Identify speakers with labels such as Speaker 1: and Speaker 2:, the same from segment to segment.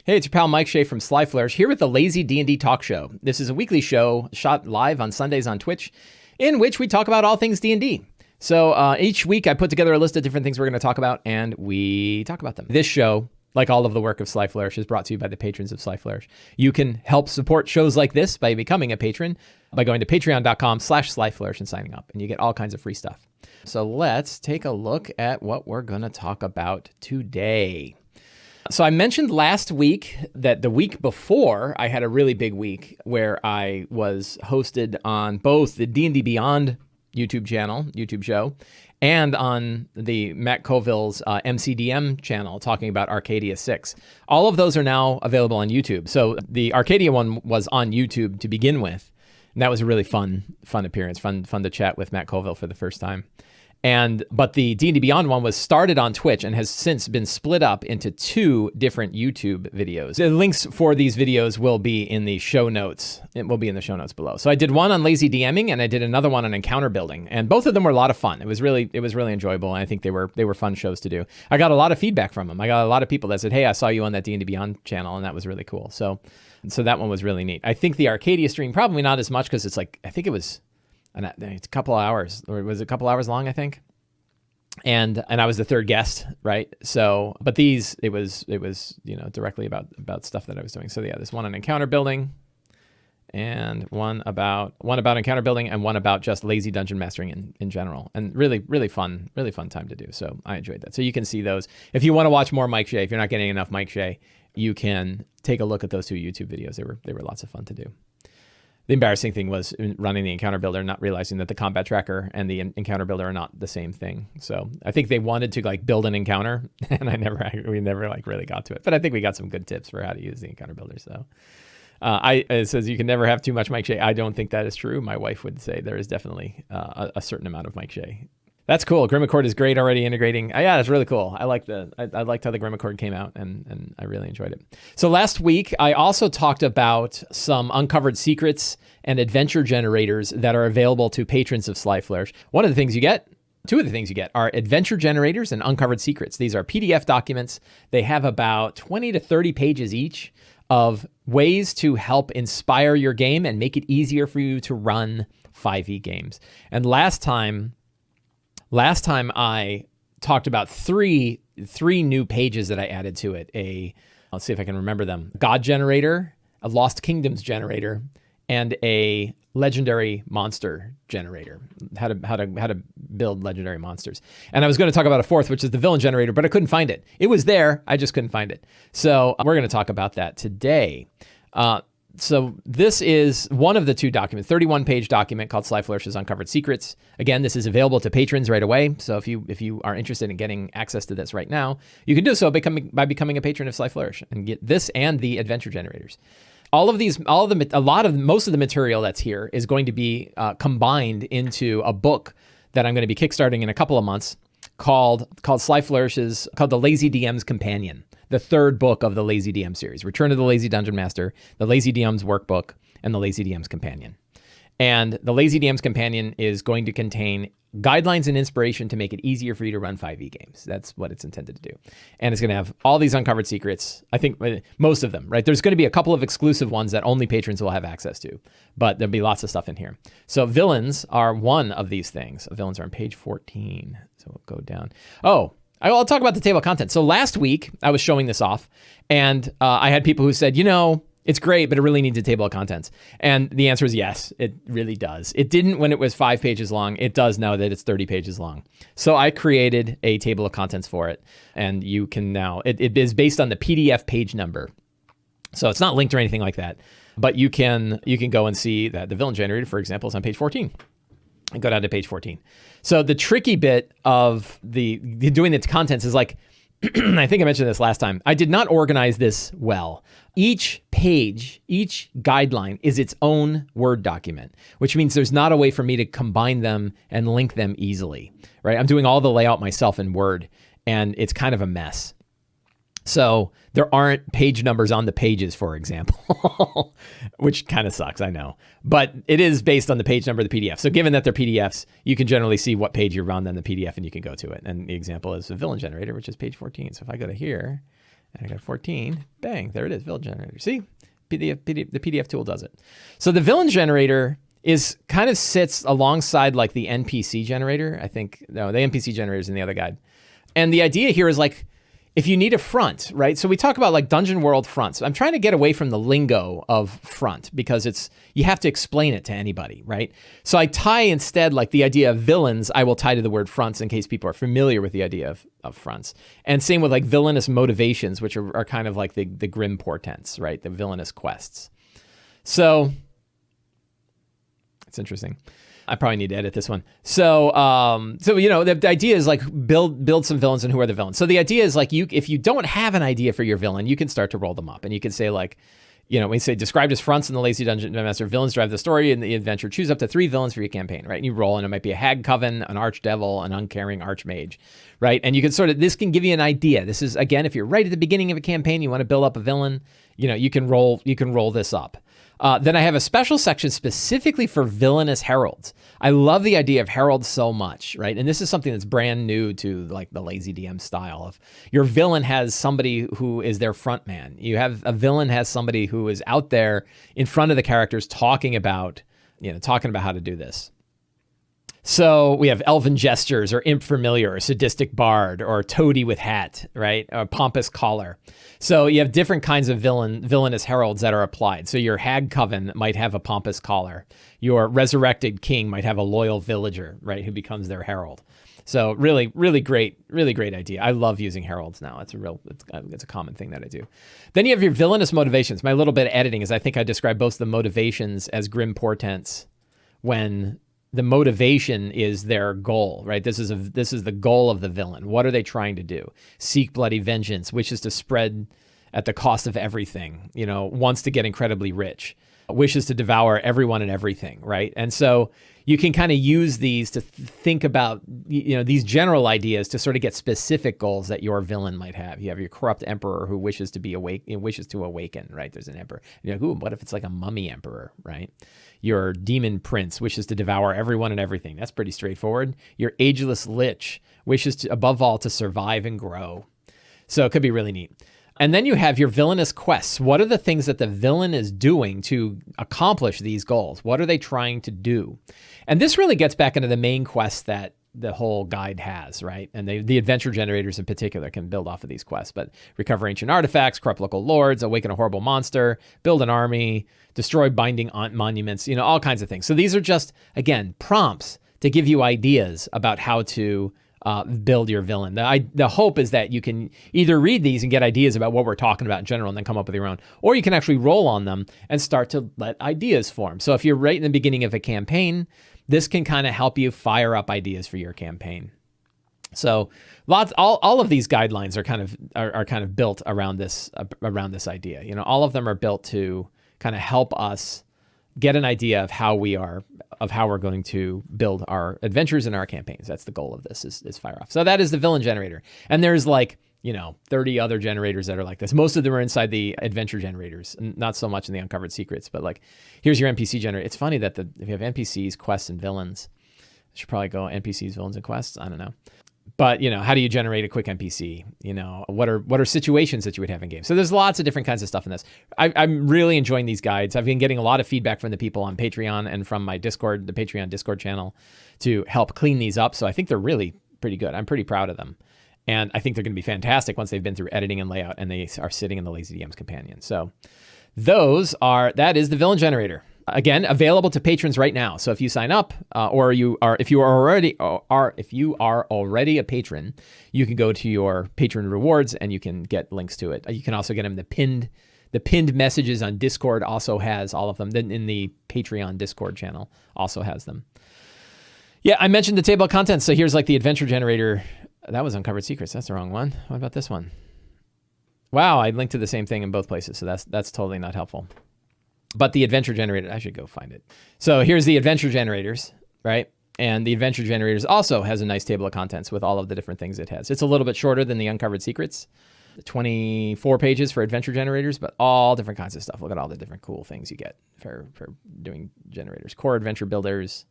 Speaker 1: Hey, it's your pal Mike Shea from Sly Flourish here with the Lazy D&D Talk Show. This is a weekly show shot live on Sundays on Twitch, in which we talk about all things D&D. So each week I put together a list of different things we're going to talk about, and we talk about them. This show, like all of the work of Sly Flourish, is brought to you by the patrons of Sly Flourish. You can help support shows like this by becoming a patron by going to patreon.com/SlyFlourish and signing up, and you get all kinds of free stuff. So let's take a look at what we're going to talk about today. So I mentioned last week that the week before I had a really big week where I was hosted on both the D&D Beyond YouTube show, and on the Matt Colville's MCDM channel talking about Arcadia 6. All of those are now available on YouTube. So the Arcadia one was on YouTube to begin with, and that was a really fun appearance, fun to chat with Matt Colville for the first time. But the D&D Beyond one was started on Twitch and has since been split up into 2 different YouTube videos. The links for these videos will be in the show notes. It will be in the show notes below. So I did one on lazy DMing and I did another one on encounter building, and both of them were a lot of fun. It was really enjoyable, and I think they were fun shows to do. I got a lot of feedback from them. I got a lot of people that said, "Hey, I saw you on that D&D Beyond channel," and that was really cool. So that one was really neat. I think the Arcadia stream probably not as much because it's like, I think it was it's a couple of hours, or was it a couple hours long, I think. And I was the third guest, right? So, but these, it was directly about stuff that I was doing. So yeah, there's one on encounter building, and one about encounter building, and one about just lazy dungeon mastering in general. And really fun time to do. So I enjoyed that. So you can see those. If you want to watch more Mike Shea, if you're not getting enough Mike Shea, you can take a look at those 2 YouTube videos. They were lots of fun to do. The embarrassing thing was running the encounter builder, not realizing that the combat tracker and the encounter builder are not the same thing. So I think they wanted to build an encounter, and we never really got to it. But I think we got some good tips for how to use the encounter builder. So it says you can never have too much Mike Shea. I don't think that is true. My wife would say there is definitely a certain amount of Mike Shea. That's cool. Grimmacord is great already integrating. Yeah, that's really cool. I liked how the Grimmacord came out, and I really enjoyed it. So last week, I also talked about some uncovered secrets and adventure generators that are available to patrons of Sly Flourish. Two of the things you get are adventure generators and uncovered secrets. These are PDF documents. They have about 20 to 30 pages each of ways to help inspire your game and make it easier for you to run 5e games. And last time I talked about three new pages that I added to it. Let's see if I can remember them. God generator, a Lost Kingdoms generator, and a legendary monster generator. How to build legendary monsters. And I was going to talk about a fourth, which is the villain generator, but I couldn't find it. It was there, I just couldn't find it. So we're going to talk about that today. So this is one of the 2 documents, 31-page document called Sly Flourish's Uncovered Secrets. Again, this is available to patrons right away. So if you are interested in getting access to this right now, you can do so by becoming a patron of Sly Flourish and get this and the adventure generators. Most of the material that's here is going to be combined into a book that I'm going to be kickstarting in a couple of months called Sly Flourish's, called The Lazy DM's Companion. The 3rd book of the Lazy DM series, Return of the Lazy Dungeon Master, the Lazy DM's Workbook, and the Lazy DM's Companion. And the Lazy DM's Companion is going to contain guidelines and inspiration to make it easier for you to run 5e games. That's what it's intended to do. And it's going to have all these uncovered secrets. I think most of them, right? There's going to be a couple of exclusive ones that only patrons will have access to, but there'll be lots of stuff in here. So villains are one of these things. Villains are on page 14. So we'll go down. I'll talk about the table of contents. So last week, I was showing this off, and I had people who said, it's great, but it really needs a table of contents. And the answer is yes, it really does. It didn't when it was 5 pages long. It does now that it's 30 pages long. So I created a table of contents for it, and you can now, it is based on the PDF page number. So it's not linked or anything like that, but you can go and see that the villain generator, for example, is on page 14. And go down to page 14. So the tricky bit of the doing the contents is I think I mentioned this last time. I did not organize this well. Each page, each guideline is its own Word document, which means there's not a way for me to combine them and link them easily, right? I'm doing all the layout myself in Word, and it's kind of a mess. So there aren't page numbers on the pages, for example, which kind of sucks, I know. But it is based on the page number of the PDF. So given that they're PDFs, you can generally see what page you're on in the PDF and you can go to it. And the example is a villain generator, which is page 14. So if I go to here And I got 14. Bang, there it is, villain generator. See, the PDF tool does it. So the villain generator is kind of sits alongside like the NPC generator. I think, no, the NPC generator is in the other guide. And the idea here is like, if you need a front, right? So we talk about like Dungeon World fronts. I'm trying to get away from the lingo of front because you have to explain it to anybody, right? So I tie instead like the idea of villains, I will tie to the word fronts in case people are familiar with the idea of fronts. And same with like villainous motivations, which are kind of like the grim portents, right? The villainous quests. So it's interesting. I probably need to edit this one. So the idea is like build some villains, and who are the villains? So the idea is like if you don't have an idea for your villain, you can start to roll them up, and you can say like, we say described as fronts in the Lazy Dungeon Master, villains drive the story and the adventure. Choose up to 3 villains for your campaign, right? And you roll, and it might be a hag coven, an archdevil, an uncaring archmage, right? And you can this can give you an idea. This is, again, if you're right at the beginning of a campaign, you want to build up a villain, you can roll this up. Then I have a special section specifically for villainous heralds. I love the idea of heralds so much, right? And this is something that's brand new to like the Lazy DM style of your villain has somebody who is their front man. You have a villain has somebody who is out there in front of the characters talking about how to do this. So we have elven gestures, or imp familiar, or sadistic bard, or toady with hat, right? Or pompous collar. So you have different kinds of villainous heralds that are applied. So your hag coven might have a pompous collar. Your resurrected king might have a loyal villager, right, who becomes their herald. So really, really great idea. I love using heralds now. It's a common thing that I do. Then you have your villainous motivations. My little bit of editing is I think I describe both the motivations as grim portents when the motivation is their goal, right? This is the goal of the villain. What are they trying to do? Seek bloody vengeance, wishes to spread at the cost of everything, wants to get incredibly rich, wishes to devour everyone and everything, right? And so you can kind of use these to think about, these general ideas to sort of get specific goals that your villain might have. You have your corrupt emperor who wishes to awaken, right? There's an emperor. What if it's like a mummy emperor, right? Your demon prince wishes to devour everyone and everything. That's pretty straightforward. Your ageless lich wishes to, above all, to survive and grow. So it could be really neat. And then you have your villainous quests. What are the things that the villain is doing to accomplish these goals? What are they trying to do? And this really gets back into the main quest that the whole guide has, right? And the adventure generators in particular can build off of these quests, but recover ancient artifacts, corrupt local lords, awaken a horrible monster, build an army, destroy binding monuments, all kinds of things. So these are just, again, prompts to give you ideas about how to build your villain. The hope is that you can either read these and get ideas about what we're talking about in general and then come up with your own, or you can actually roll on them and start to let ideas form. So if you're right in the beginning of a campaign, this can kind of help you fire up ideas for your campaign. So all of these guidelines are kind of built around this idea. All of them are built to kind of help us get an idea of how we're going to build our adventures and our campaigns. That's the goal of this is fire off. So that is the villain generator. And there's 30 other generators that are like this. Most of them are inside the adventure generators, not so much in the uncovered secrets, but here's your NPC generator. It's funny that if you have NPCs, quests, and villains, I should probably go NPCs, villains, and quests. I don't know. But, how do you generate a quick NPC? What are situations that you would have in game? So there's lots of different kinds of stuff in this. I'm really enjoying these guides. I've been getting a lot of feedback from the people on Patreon and from my Discord, the Patreon Discord channel, to help clean these up. So I think they're really pretty good. I'm pretty proud of them. And I think they're going to be fantastic once they've been through editing and layout and they are sitting in the Lazy DM's companion. So that is the villain generator. Again, available to patrons right now. So if you sign up, if you are already a patron, you can go to your patron rewards and you can get links to it. You can also get them the pinned messages on Discord. Also has all of them. Then in the Patreon Discord channel also has them. Yeah, I mentioned the table of contents. So here's the adventure generator. That was Uncovered Secrets. That's the wrong one. What about this one? Wow, I linked to the same thing in both places. So that's totally not helpful. But the adventure generator, I should go find it. So here's the adventure generators, right? And the adventure generators also has a nice table of contents with all of the different things it has. It's a little bit shorter than the Uncovered Secrets, 24 pages for adventure generators, but all different kinds of stuff. Look at all the different cool things you get for doing generators. Core adventure builders,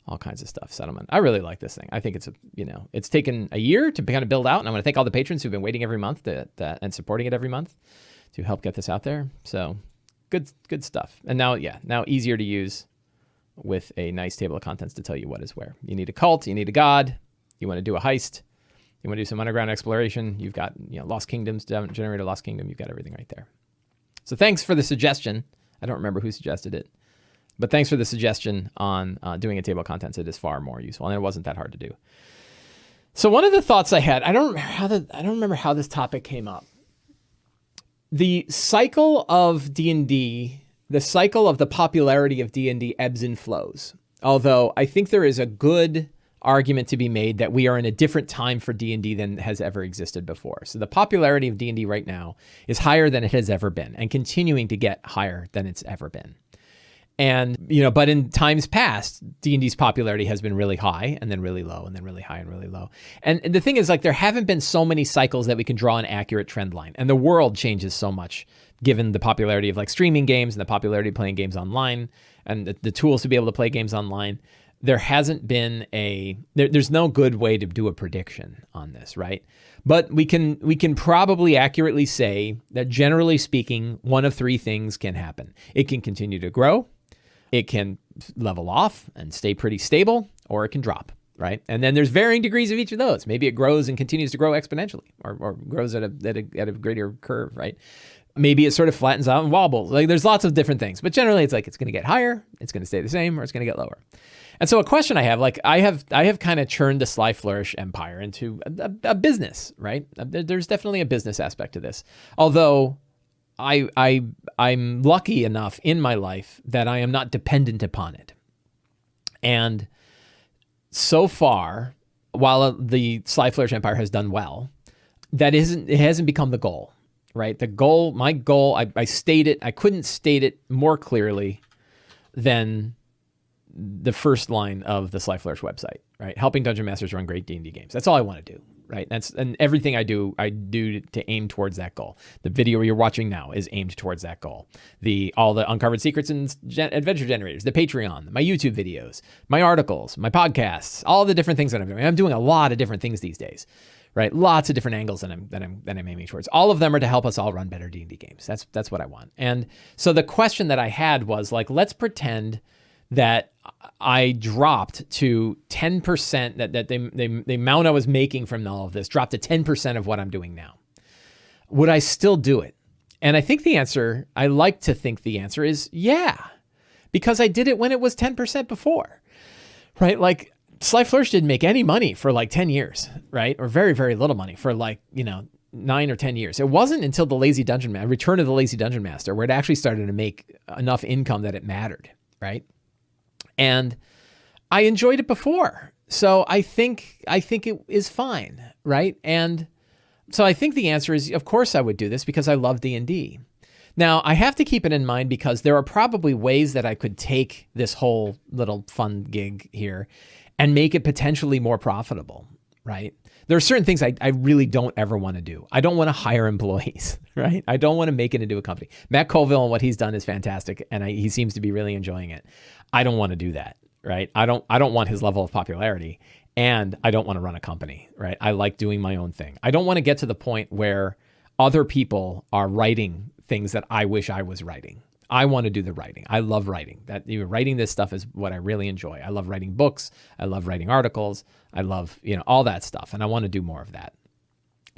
Speaker 1: all kinds of stuff. Settlement. I really like this thing. I think it's taken a year to kind of build out, and I want to thank all the patrons who've been waiting every month and supporting it every month to help get this out there. So good stuff. And now easier to use with a nice table of contents to tell you what is where. You need a cult, you need a god, you want to do a heist, you want to do some underground exploration, you've got Lost Kingdoms, generate a Lost Kingdom, you've got everything right there. So thanks for the suggestion. I don't remember who suggested it. But thanks for the suggestion on doing a table of contents. It is far more useful, and it wasn't that hard to do. So one of the thoughts I had, I don't remember how this topic came up. The cycle of D&D, the cycle of the popularity of D&D ebbs and flows. Although I think there is a good argument to be made that we are in a different time for D&D than has ever existed before. So the popularity of D&D right now is higher than it has ever been, and continuing to get higher than it's ever been. And, but in times past, D&D's popularity has been really high and then really low and then really high and really low. And the thing is, there haven't been so many cycles that we can draw an accurate trend line. And the world changes so much given the popularity of streaming games and the popularity of playing games online and the tools to be able to play games online. There hasn't been there's no good way to do a prediction on this, right? But we can probably accurately say that generally speaking, one of three things can happen. It can continue to grow. It can level off and stay pretty stable, or it can drop, right? And then there's varying degrees of each of those. Maybe it grows and continues to grow exponentially, or grows at a greater curve, right? Maybe it sort of flattens out and wobbles. There's lots of different things, but generally it's it's going to get higher, it's going to stay the same, or it's going to get lower. And so a question I have, I have kind of churned the Sly Flourish empire into a business, right? There's definitely a business aspect to this, although I'm lucky enough in my life that I am not dependent upon it. And so far, while the Sly Flourish empire has done well, it hasn't become the goal, right? My goal, I couldn't state it more clearly than the first line of the Sly Flourish website, right? Helping Dungeon Masters run great D&D games. That's all I want to do. Right. And everything I do to aim towards that goal. The video you're watching now is aimed towards that goal. All the uncovered secrets and adventure generators, the Patreon, my YouTube videos, my articles, my podcasts, all the different things that I'm doing. I'm doing a lot of different things these days, right? Lots of different angles that I'm aiming towards. All of them are to help us all run better D&D games. That's what I want. And so the question that I had was let's pretend that I dropped to 10%, that the amount I was making from all of this dropped to 10% of what I'm doing now. Would I still do it? And I like to think the answer is yeah, because I did it when it was 10% before, right? Sly Flourish didn't make any money for 10 years, right? Or very, very little money for 9 or 10 years. It wasn't until the Return of the Lazy Dungeon Master where it actually started to make enough income that it mattered, right? And I enjoyed it before. So I think it is fine, right? And so I think the answer is, of course I would do this because I love D&D. Now, I have to keep it in mind because there are probably ways that I could take this whole little fun gig here and make it potentially more profitable, right? There are certain things I really don't ever want to do. I don't want to hire employees, right? I don't want to make it into a company. Matt Colville and what he's done is fantastic, and he seems to be really enjoying it. I don't want to do that, right? I don't want his level of popularity, and I don't want to run a company, right? I like doing my own thing. I don't want to get to the point where other people are writing things that I wish I was writing. I want to do the writing. I love writing. Writing this stuff is what I really enjoy. I love writing books. I love writing articles. I love, all that stuff. And I want to do more of that.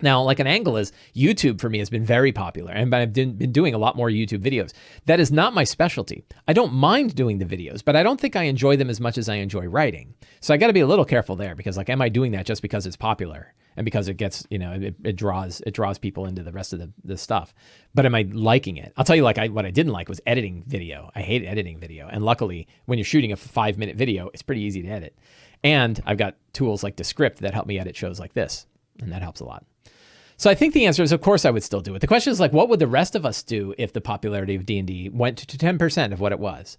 Speaker 1: Now, an angle is YouTube for me has been very popular, and I've been doing a lot more YouTube videos. That is not my specialty. I don't mind doing the videos, but I don't think I enjoy them as much as I enjoy writing. So I got to be a little careful there because am I doing that just because it's popular and because it gets, it draws people into the rest of the stuff? But am I liking it? I'll tell you, what I didn't like was editing video. I hate editing video. And luckily, when you're shooting a 5-minute video, it's pretty easy to edit. And I've got tools like Descript that help me edit shows like this, and that helps a lot. So I think the answer is, of course, I would still do it. The question is what would the rest of us do if the popularity of D&D went to 10% of what it was?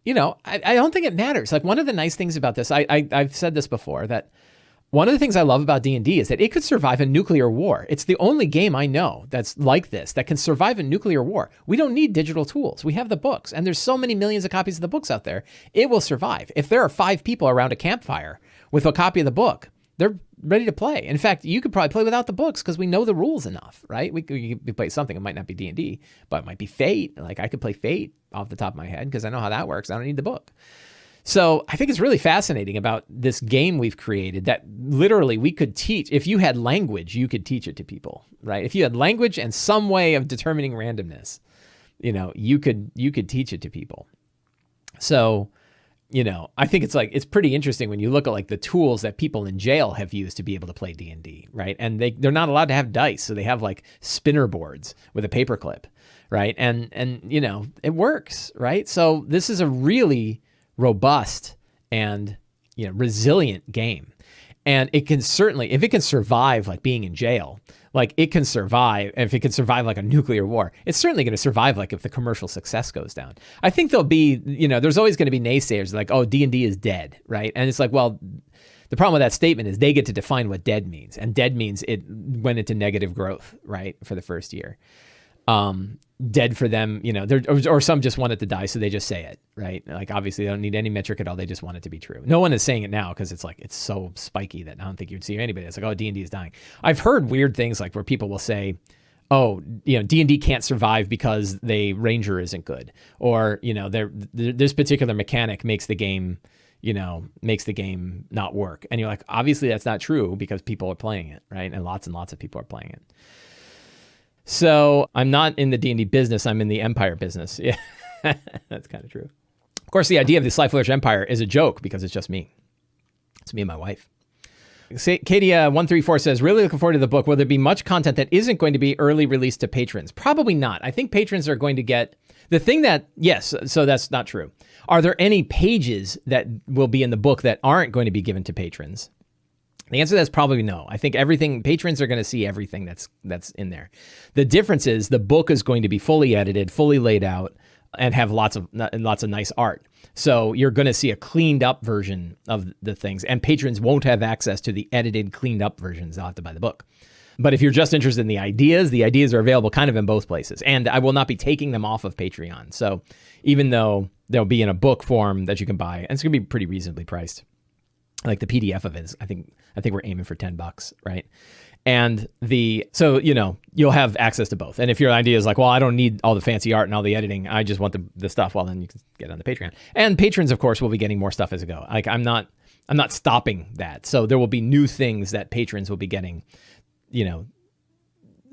Speaker 1: I don't think it matters. One of the nice things about this, I've said this before, that One of the things I love about D&D is that it could survive a nuclear war. It's the only game I know that's like this, that can survive a nuclear war. We don't need digital tools. We have the books, and there's so many millions of copies of the books out there. It will survive. If there are 5 people around a campfire with a copy of the book, they're ready to play. In fact, you could probably play without the books because we know the rules enough, right? We could play something. It might not be D&D, but it might be Fate. Like I could play Fate off the top of my head because I know how that works. I don't need the book. So I think it's really fascinating about this game we've created that literally we could teach. If you had language, you could teach it to people, right? If you had language and some way of determining randomness, you could teach it to people. So, I think it's pretty interesting when you look at like the tools that people in jail have used to be able to play D&D, right? And they're not allowed to have dice. So they have like spinner boards with a paperclip, right? And it works, right? So this is a really robust and resilient game, and it can certainly, if it can survive like being in jail, like it can survive. If it can survive like a nuclear war, it's certainly going to survive like if the commercial success goes down. I think there'll be, there's always going to be naysayers like, oh, D&D is dead, right? And it's like, well, the problem with that statement is they get to define what dead means, and dead means it went into negative growth, right, for the first year. Dead for them, or some just want it to die, so they just say it, right? Like obviously they don't need any metric at all. They just want it to be true. No one is saying it now because it's like it's so spiky that I don't think you'd see anybody. It's like, oh, D&D is dying. I've heard weird things like where people will say, oh, D&D can't survive because the ranger isn't good, or this particular mechanic makes the game not work. And you're like, obviously that's not true because people are playing it, right? And lots of people are playing it. So I'm not in the D&D business. I'm in the Empire business. Yeah, that's kind of true. Of course, the idea of the Sly Flourish Empire is a joke because it's just me. It's me and my wife. Katie 134 says, really looking forward to the book. Will there be much content that isn't going to be early released to patrons? Probably not. I think patrons are going to get the thing that, yes, so that's not true. Are there any pages that will be in the book that aren't going to be given to patrons? The answer to that is probably no. I think patrons are going to see everything that's in there. The difference is the book is going to be fully edited, fully laid out, and have lots of nice art. So you're going to see a cleaned up version of the things, and patrons won't have access to the edited, cleaned up versions. They'll have to buy the book. But if you're just interested in the ideas are available kind of in both places. And I will not be taking them off of Patreon. So even though they'll be in a book form that you can buy, and it's going to be pretty reasonably priced. Like the PDF of it is, I think we're aiming for $10, right? And you'll have access to both. And if your idea is like, well, I don't need all the fancy art and all the editing, I just want the stuff, well, then you can get on the Patreon. And patrons, of course, will be getting more stuff as it goes. Like I'm not stopping that. So there will be new things that patrons will be getting,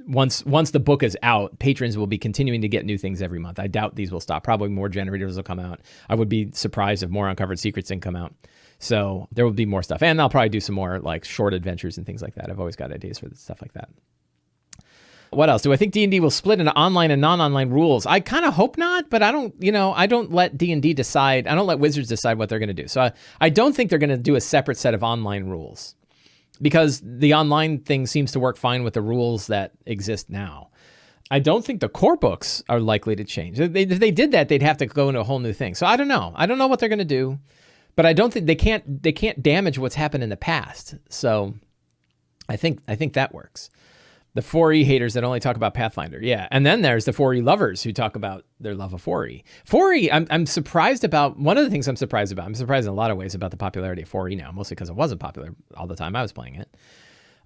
Speaker 1: once the book is out, patrons will be continuing to get new things every month. I doubt these will stop. Probably more generators will come out. I would be surprised if more Uncovered Secrets didn't come out. So there will be more stuff. And I'll probably do some more like short adventures and things like that. I've always got ideas for stuff like that. What else? Do I think D&D will split into online and non-online rules? I kind of hope not, but I don't let D&D decide. I don't let Wizards decide what they're going to do. So I don't think they're going to do a separate set of online rules because the online thing seems to work fine with the rules that exist now. I don't think the core books are likely to change. If they did that, they'd have to go into a whole new thing. So I don't know. I don't know what they're going to do. But I don't think they can't damage what's happened in the past. So I think that works. The 4E haters that only talk about Pathfinder. Yeah. And then there's the 4E lovers who talk about their love of 4E. 4E, I'm surprised about, one of the things I'm surprised about, I'm surprised in a lot of ways about the popularity of 4E now, mostly because it wasn't popular all the time I was playing it.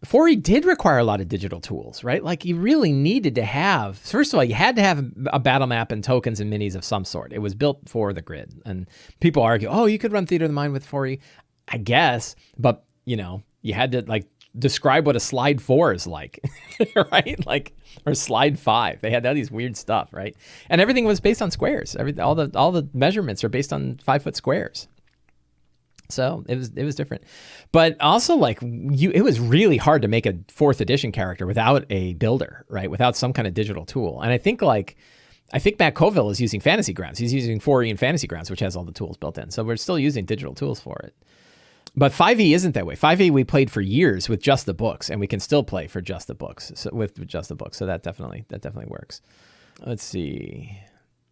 Speaker 1: 4E did require a lot of digital tools, right? Like you really needed to have, first of all, you had to have a battle map and tokens and minis of some sort. It was built for the grid. And people argue, oh, you could run Theater of the Mind with 4E. I guess, but you had to like describe what a slide 4 is like, right? Like, or slide 5. They had all these weird stuff, right? And everything was based on squares. All the measurements are based on 5-foot squares. So it was different, but also like it was really hard to make a 4th edition character without a builder, right? Without some kind of digital tool. And I think Matt Colville is using Fantasy Grounds. He's using 4E and Fantasy Grounds, which has all the tools built in. So we're still using digital tools for it. But 5e isn't that way. 5e we played for years with just the books, and we can still play for just the books. So with just the books. So that definitely works. Let's see.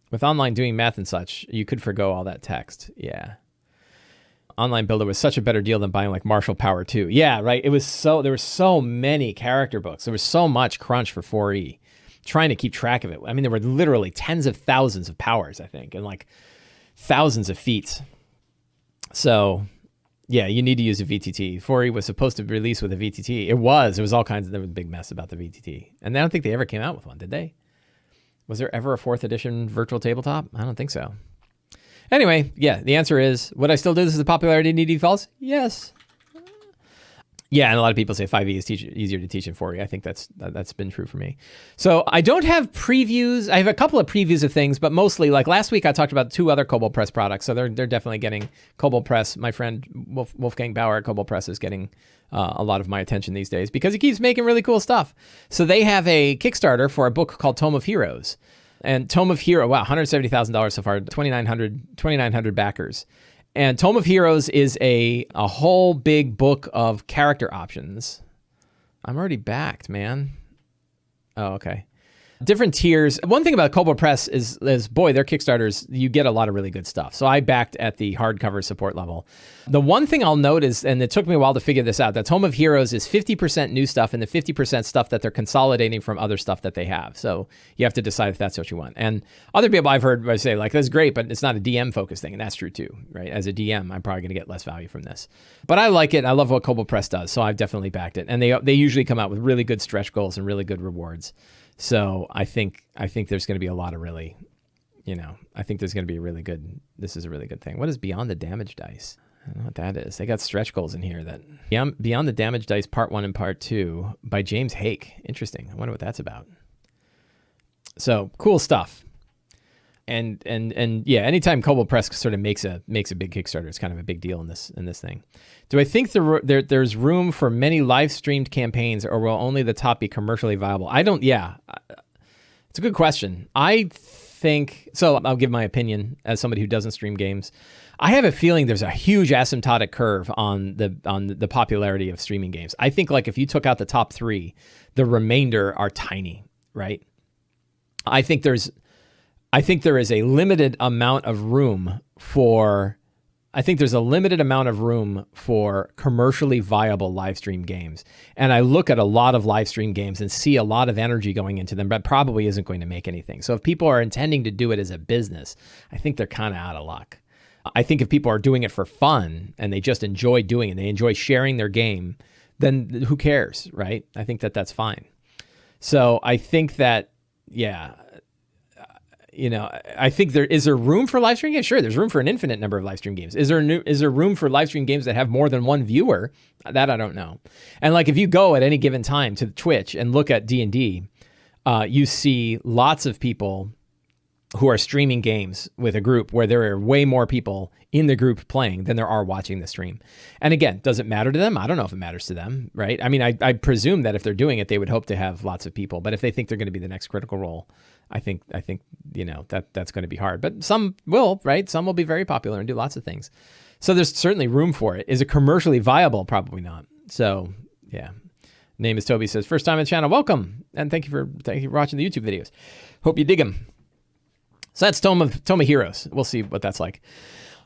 Speaker 1: With online doing math and such, you could forgo all that text. Yeah. online builder was such a better deal than buying like Martial Power 2. Yeah, right. There were so many character books. There was so much crunch for 4E, trying to keep track of it. I mean, there were literally tens of thousands of powers, I think, and like thousands of feats. So yeah, you need to use a VTT. 4E was supposed to release with a VTT. There was all kinds of, there was a big mess about the VTT. And I don't think they ever came out with one, did they? Was there ever a 4th edition virtual tabletop? I don't think so. Anyway, yeah, the answer is, would I still do this as the popularity D&D falls? Yes. Yeah, and a lot of people say 5e is easier to teach than 4e. I think that's been true for me. So I don't have previews. I have a couple of previews of things, but mostly, like last week, I talked about 2 other Kobold Press products. So they're definitely getting Kobold Press. My friend Wolfgang Bauer at Kobold Press is getting a lot of my attention these days because he keeps making really cool stuff. So they have a Kickstarter for a book called Tome of Heroes. And Tome of Hero, wow, $170,000 so far, 2,900 backers. And Tome of Heroes is a whole big book of character options. I'm already backed, man. Oh, okay. Different tiers. One thing about Kobold Press is boy, their Kickstarters, you get a lot of really good stuff. So I backed at the hardcover support level. The one thing I'll note is, and it took me a while to figure this out, that Tome of Heroes is 50% new stuff and the 50% stuff that they're consolidating from other stuff that they have. So you have to decide if that's what you want. And other people I've heard say, like, that's great, but it's not a DM-focused thing. And that's true too, right? As a DM, I'm probably going to get less value from this. But I like it. I love what Kobold Press does. So I've definitely backed it. And they usually come out with really good stretch goals and really good rewards. So I think there's going to be a lot of really, I think there's going to be this is a really good thing. What is Beyond the Damage Dice? I don't know what that is. They got stretch goals in here. That Beyond the Damage Dice Part 1 and Part 2 by James Hake. Interesting. I wonder what that's about. So cool stuff. And yeah, anytime Kobold Press sort of makes a big Kickstarter, it's kind of a big deal in this thing. Do I think there's room for many live streamed campaigns, or will only the top be commercially viable? I don't. Yeah, it's a good question. I think so. I'll give my opinion as somebody who doesn't stream games. I have a feeling there's a huge asymptotic curve on the popularity of streaming games. I think like if you took out the top 3, the remainder are tiny, right? I think there is a limited amount of room for commercially viable live stream games. And I look at a lot of live stream games and see a lot of energy going into them, but probably isn't going to make anything. So if people are intending to do it as a business, I think they're kind of out of luck. I think if people are doing it for fun and they just enjoy doing it, they enjoy sharing their game, then who cares, right? I think that's fine. So I think that, yeah, I think is there room for live stream games? Sure, there's room for an infinite number of live stream games. Is there room for live stream games that have more than one viewer? That I don't know. And like if you go at any given time to Twitch and look at D&D, you see lots of people who are streaming games with a group where there are way more people in the group playing than there are watching the stream. And again, does it matter to them? I don't know if it matters to them, right? I mean, I presume that if they're doing it, they would hope to have lots of people. But if they think they're going to be the next Critical Role, I think that's going to be hard. But some will, right? Some will be very popular and do lots of things. So there's certainly room for it. Is it commercially viable? Probably not. So yeah. Name is Toby, says, first time on the channel. Welcome. And thank you for watching the YouTube videos. Hope you dig them. So that's Tome of Heroes. We'll see what that's like.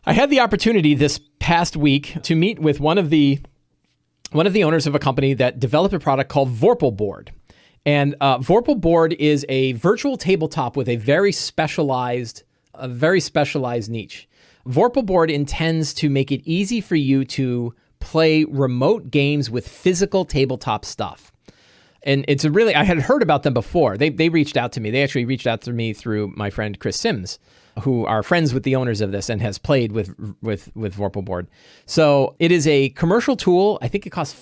Speaker 1: I had the opportunity this past week to meet with one of the owners of a company that developed a product called Vorpal Board. And Vorpal Board is a virtual tabletop with a very specialized niche. Vorpal Board intends to make it easy for you to play remote games with physical tabletop stuff. And it's I had heard about them before. They reached out to me. They actually reached out to me through my friend Chris Sims, who are friends with the owners of this and has played with Vorpal Board. So it is a commercial tool. I think it costs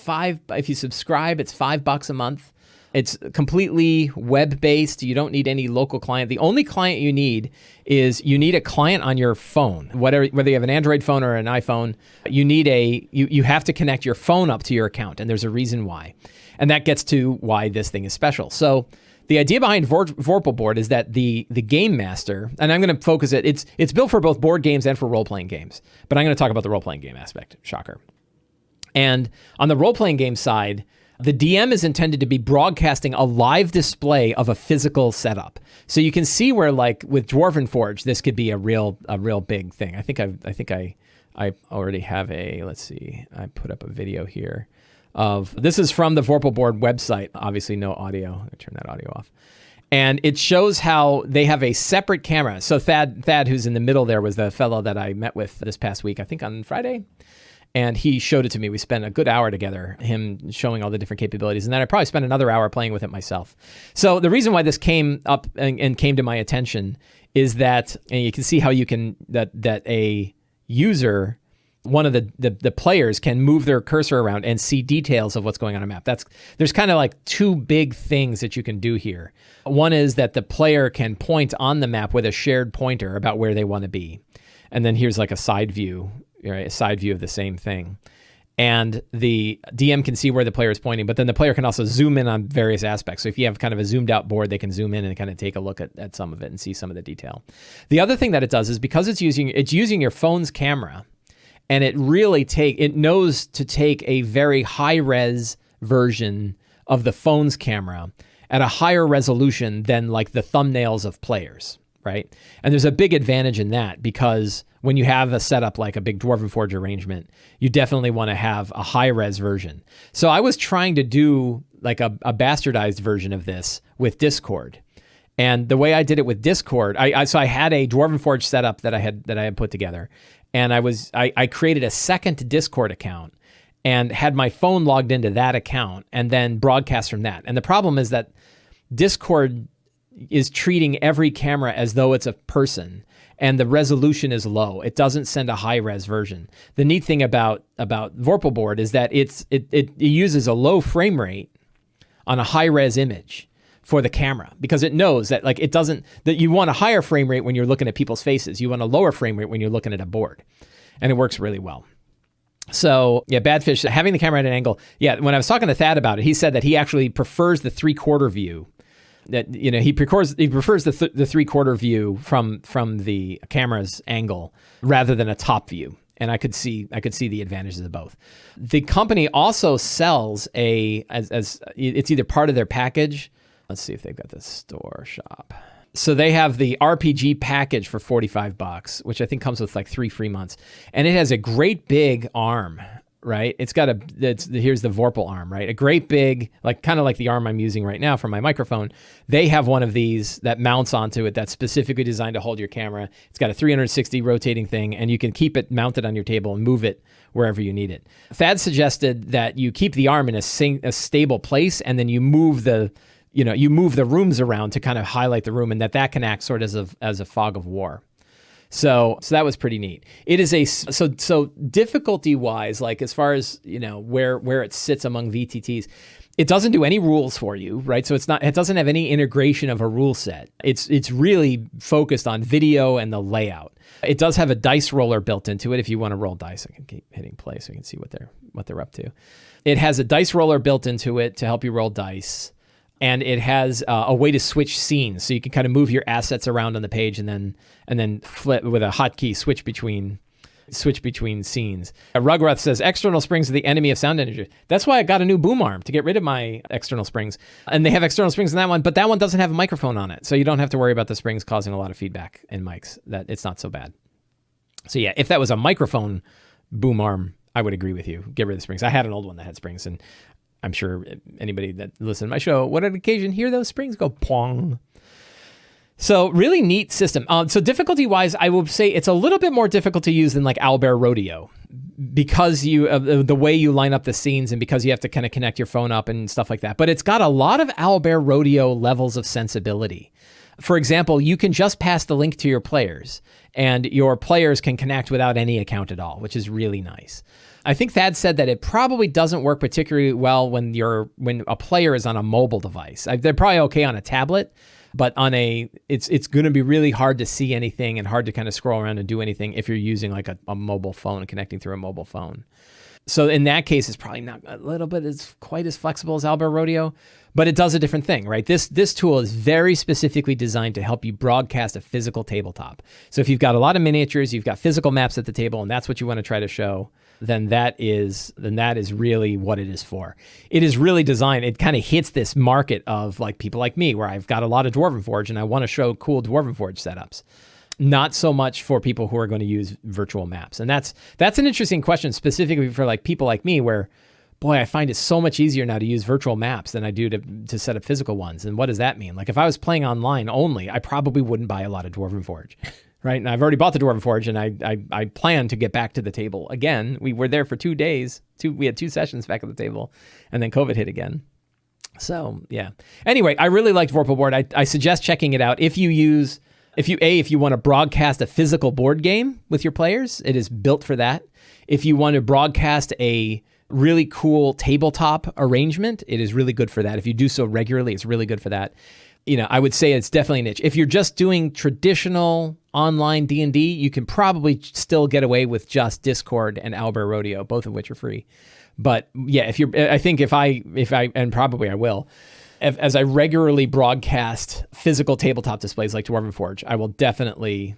Speaker 1: if you subscribe, it's $5 a month. It's completely web-based. You don't need any local client. The only client you need is a client on your phone. Whether you have an Android phone or an iPhone, you have to connect your phone up to your account, and there's a reason why. And that gets to why this thing is special. So the idea behind Vorpal Board is that the game master, and I'm going to focus it's built for both board games and for role-playing games, but I'm going to talk about the role-playing game aspect. Shocker. And on the role-playing game side, the DM is intended to be broadcasting a live display of a physical setup. So you can see where, like with Dwarven Forge, this could be a real big thing. I think I already have let's see, I put up a video here this is from the Vorpal board website. Obviously no audio. I turn that audio off. And it shows how they have a separate camera. So Thad, who's in the middle there, was the fellow that I met with this past week, I think on Friday. And he showed it to me. We spent a good hour together, him showing all the different capabilities. And then I probably spent another hour playing with it myself. So the reason why this came up and came to my attention is that, and you can see how you can, that a user, one of the players can move their cursor around and see details of what's going on a map. There's kind of like two big things that you can do here. One is that the player can point on the map with a shared pointer about where they want to be. And then here's like a side view, right? A side view of the same thing. And the DM can see where the player is pointing, but then the player can also zoom in on various aspects. So if you have kind of a zoomed out board, they can zoom in and kind of take a look at some of it and see some of the detail. The other thing that it does is because it's using your phone's camera, and it knows to take a very high res version of the phone's camera at a higher resolution than like the thumbnails of players, right? And there's a big advantage in that because when you have a setup like a big Dwarven Forge arrangement, you definitely want to have a high-res version. So I was trying to do like a bastardized version of this with Discord. And the way I did it with Discord, so I had a Dwarven Forge setup that I had put together, and I created a second Discord account and had my phone logged into that account and then broadcast from that. And the problem is that Discord is treating every camera as though it's a person, and the resolution is low. It doesn't send a high-res version. The neat thing about Vorpal board is that it uses a low frame rate on a high-res image for the camera because it knows that that you want a higher frame rate when you're looking at people's faces. You want a lower frame rate when you're looking at a board, and it works really well. So yeah, Badfish, having the camera at an angle. Yeah, when I was talking to Thad about it, he said that he actually prefers the 3/4 view. That he prefers the 3/4 view from the camera's angle rather than a top view, and I could see the advantages of both. The company also sells as it's either part of their package. Let's see if they've got the store shop. So they have the RPG package for $45, which I think comes with like 3 free months, and it has a great big arm. Right? Here's the Vorpal arm, right? A great big, kind of like the arm I'm using right now for my microphone. They have one of these that mounts onto it that's specifically designed to hold your camera. It's got a 360 rotating thing, and you can keep it mounted on your table and move it wherever you need it. Thad suggested that you keep the arm in a stable place, and then you move the rooms around to kind of highlight the room, and that can act sort of as a fog of war. So that was pretty neat. It is so difficulty wise, like as far as where it sits among VTTs, it doesn't do any rules for you, right? So it doesn't have any integration of a rule set. It's really focused on video and the layout. It does have a dice roller built into it. If you want to roll dice, I can keep hitting play so you can see what they're up to. It has a dice roller built into it to help you roll dice. And it has a way to switch scenes, so you can kind of move your assets around on the page, and then flip with a hotkey switch between scenes. Rugrath says external springs are the enemy of sound energy. That's why I got a new boom arm to get rid of my external springs. And they have external springs in that one, but that one doesn't have a microphone on it, so you don't have to worry about the springs causing a lot of feedback in mics. That it's not so bad. So yeah, if that was a microphone boom arm, I would agree with you. Get rid of the springs. I had an old one that had springs, and I'm sure anybody that listened to my show would on occasion hear those springs go pong. So really neat system. So difficulty-wise, I will say it's a little bit more difficult to use than like Owlbear Rodeo because the way you line up the scenes and because you have to kind of connect your phone up and stuff like that. But it's got a lot of Owlbear Rodeo levels of sensibility. For example, you can just pass the link to your players, and your players can connect without any account at all, which is really nice. I think Thad said that it probably doesn't work particularly well when a player is on a mobile device. They're probably okay on a tablet, but it's going to be really hard to see anything and hard to kind of scroll around and do anything if you're using like a mobile phone and connecting through a mobile phone. So in that case, it's probably not a little bit as quite as flexible as Owlbear Rodeo, but it does a different thing, right? This tool is very specifically designed to help you broadcast a physical tabletop. So if you've got a lot of miniatures, you've got physical maps at the table, and that's what you want to try to show, then that is really what it is for. It is really designed, it kind of hits this market of like people like me, where I've got a lot of Dwarven Forge and I want to show cool Dwarven Forge setups. not so much for people who are going to use virtual maps. And that's an interesting question, specifically for like people like me, where, boy, I find it so much easier now to use virtual maps than I do to set up physical ones. And what does that mean? Like if I was playing online only, I probably wouldn't buy a lot of Dwarven Forge, right? And I've already bought the Dwarven Forge, and I plan to get back to the table again. We were there for 2 days. We had 2 sessions back at the table, and then COVID hit again. So yeah. Anyway, I really liked Vorpal board. I suggest checking it out if you want to broadcast a physical board game with your players. It is built for that. If you want to broadcast a really cool tabletop arrangement, it is really good for that. If you do so regularly, it's really good for that. I would say it's definitely a niche. If you're just doing traditional online D&D, you can probably still get away with just Discord and Owlbear Rodeo, both of which are free. But yeah, if I and probably I will, as I regularly broadcast physical tabletop displays like Dwarven Forge, I will definitely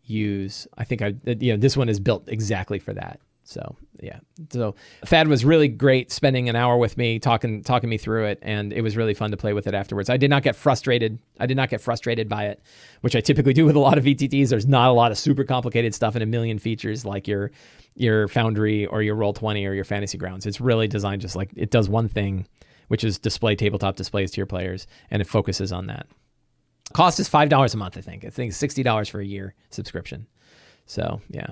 Speaker 1: use. This one is built exactly for that. So yeah, so Thad was really great spending an hour with me talking me through it, and it was really fun to play with it afterwards. I did not get frustrated by it, which I typically do with a lot of VTTs. There's not a lot of super complicated stuff and a million features like your Foundry or your Roll20 or your Fantasy Grounds. It's really designed just like it does one thing, which is display tabletop displays to your players, and it focuses on that. Cost is $5 a month, I think. It's $60 for a year subscription. So yeah.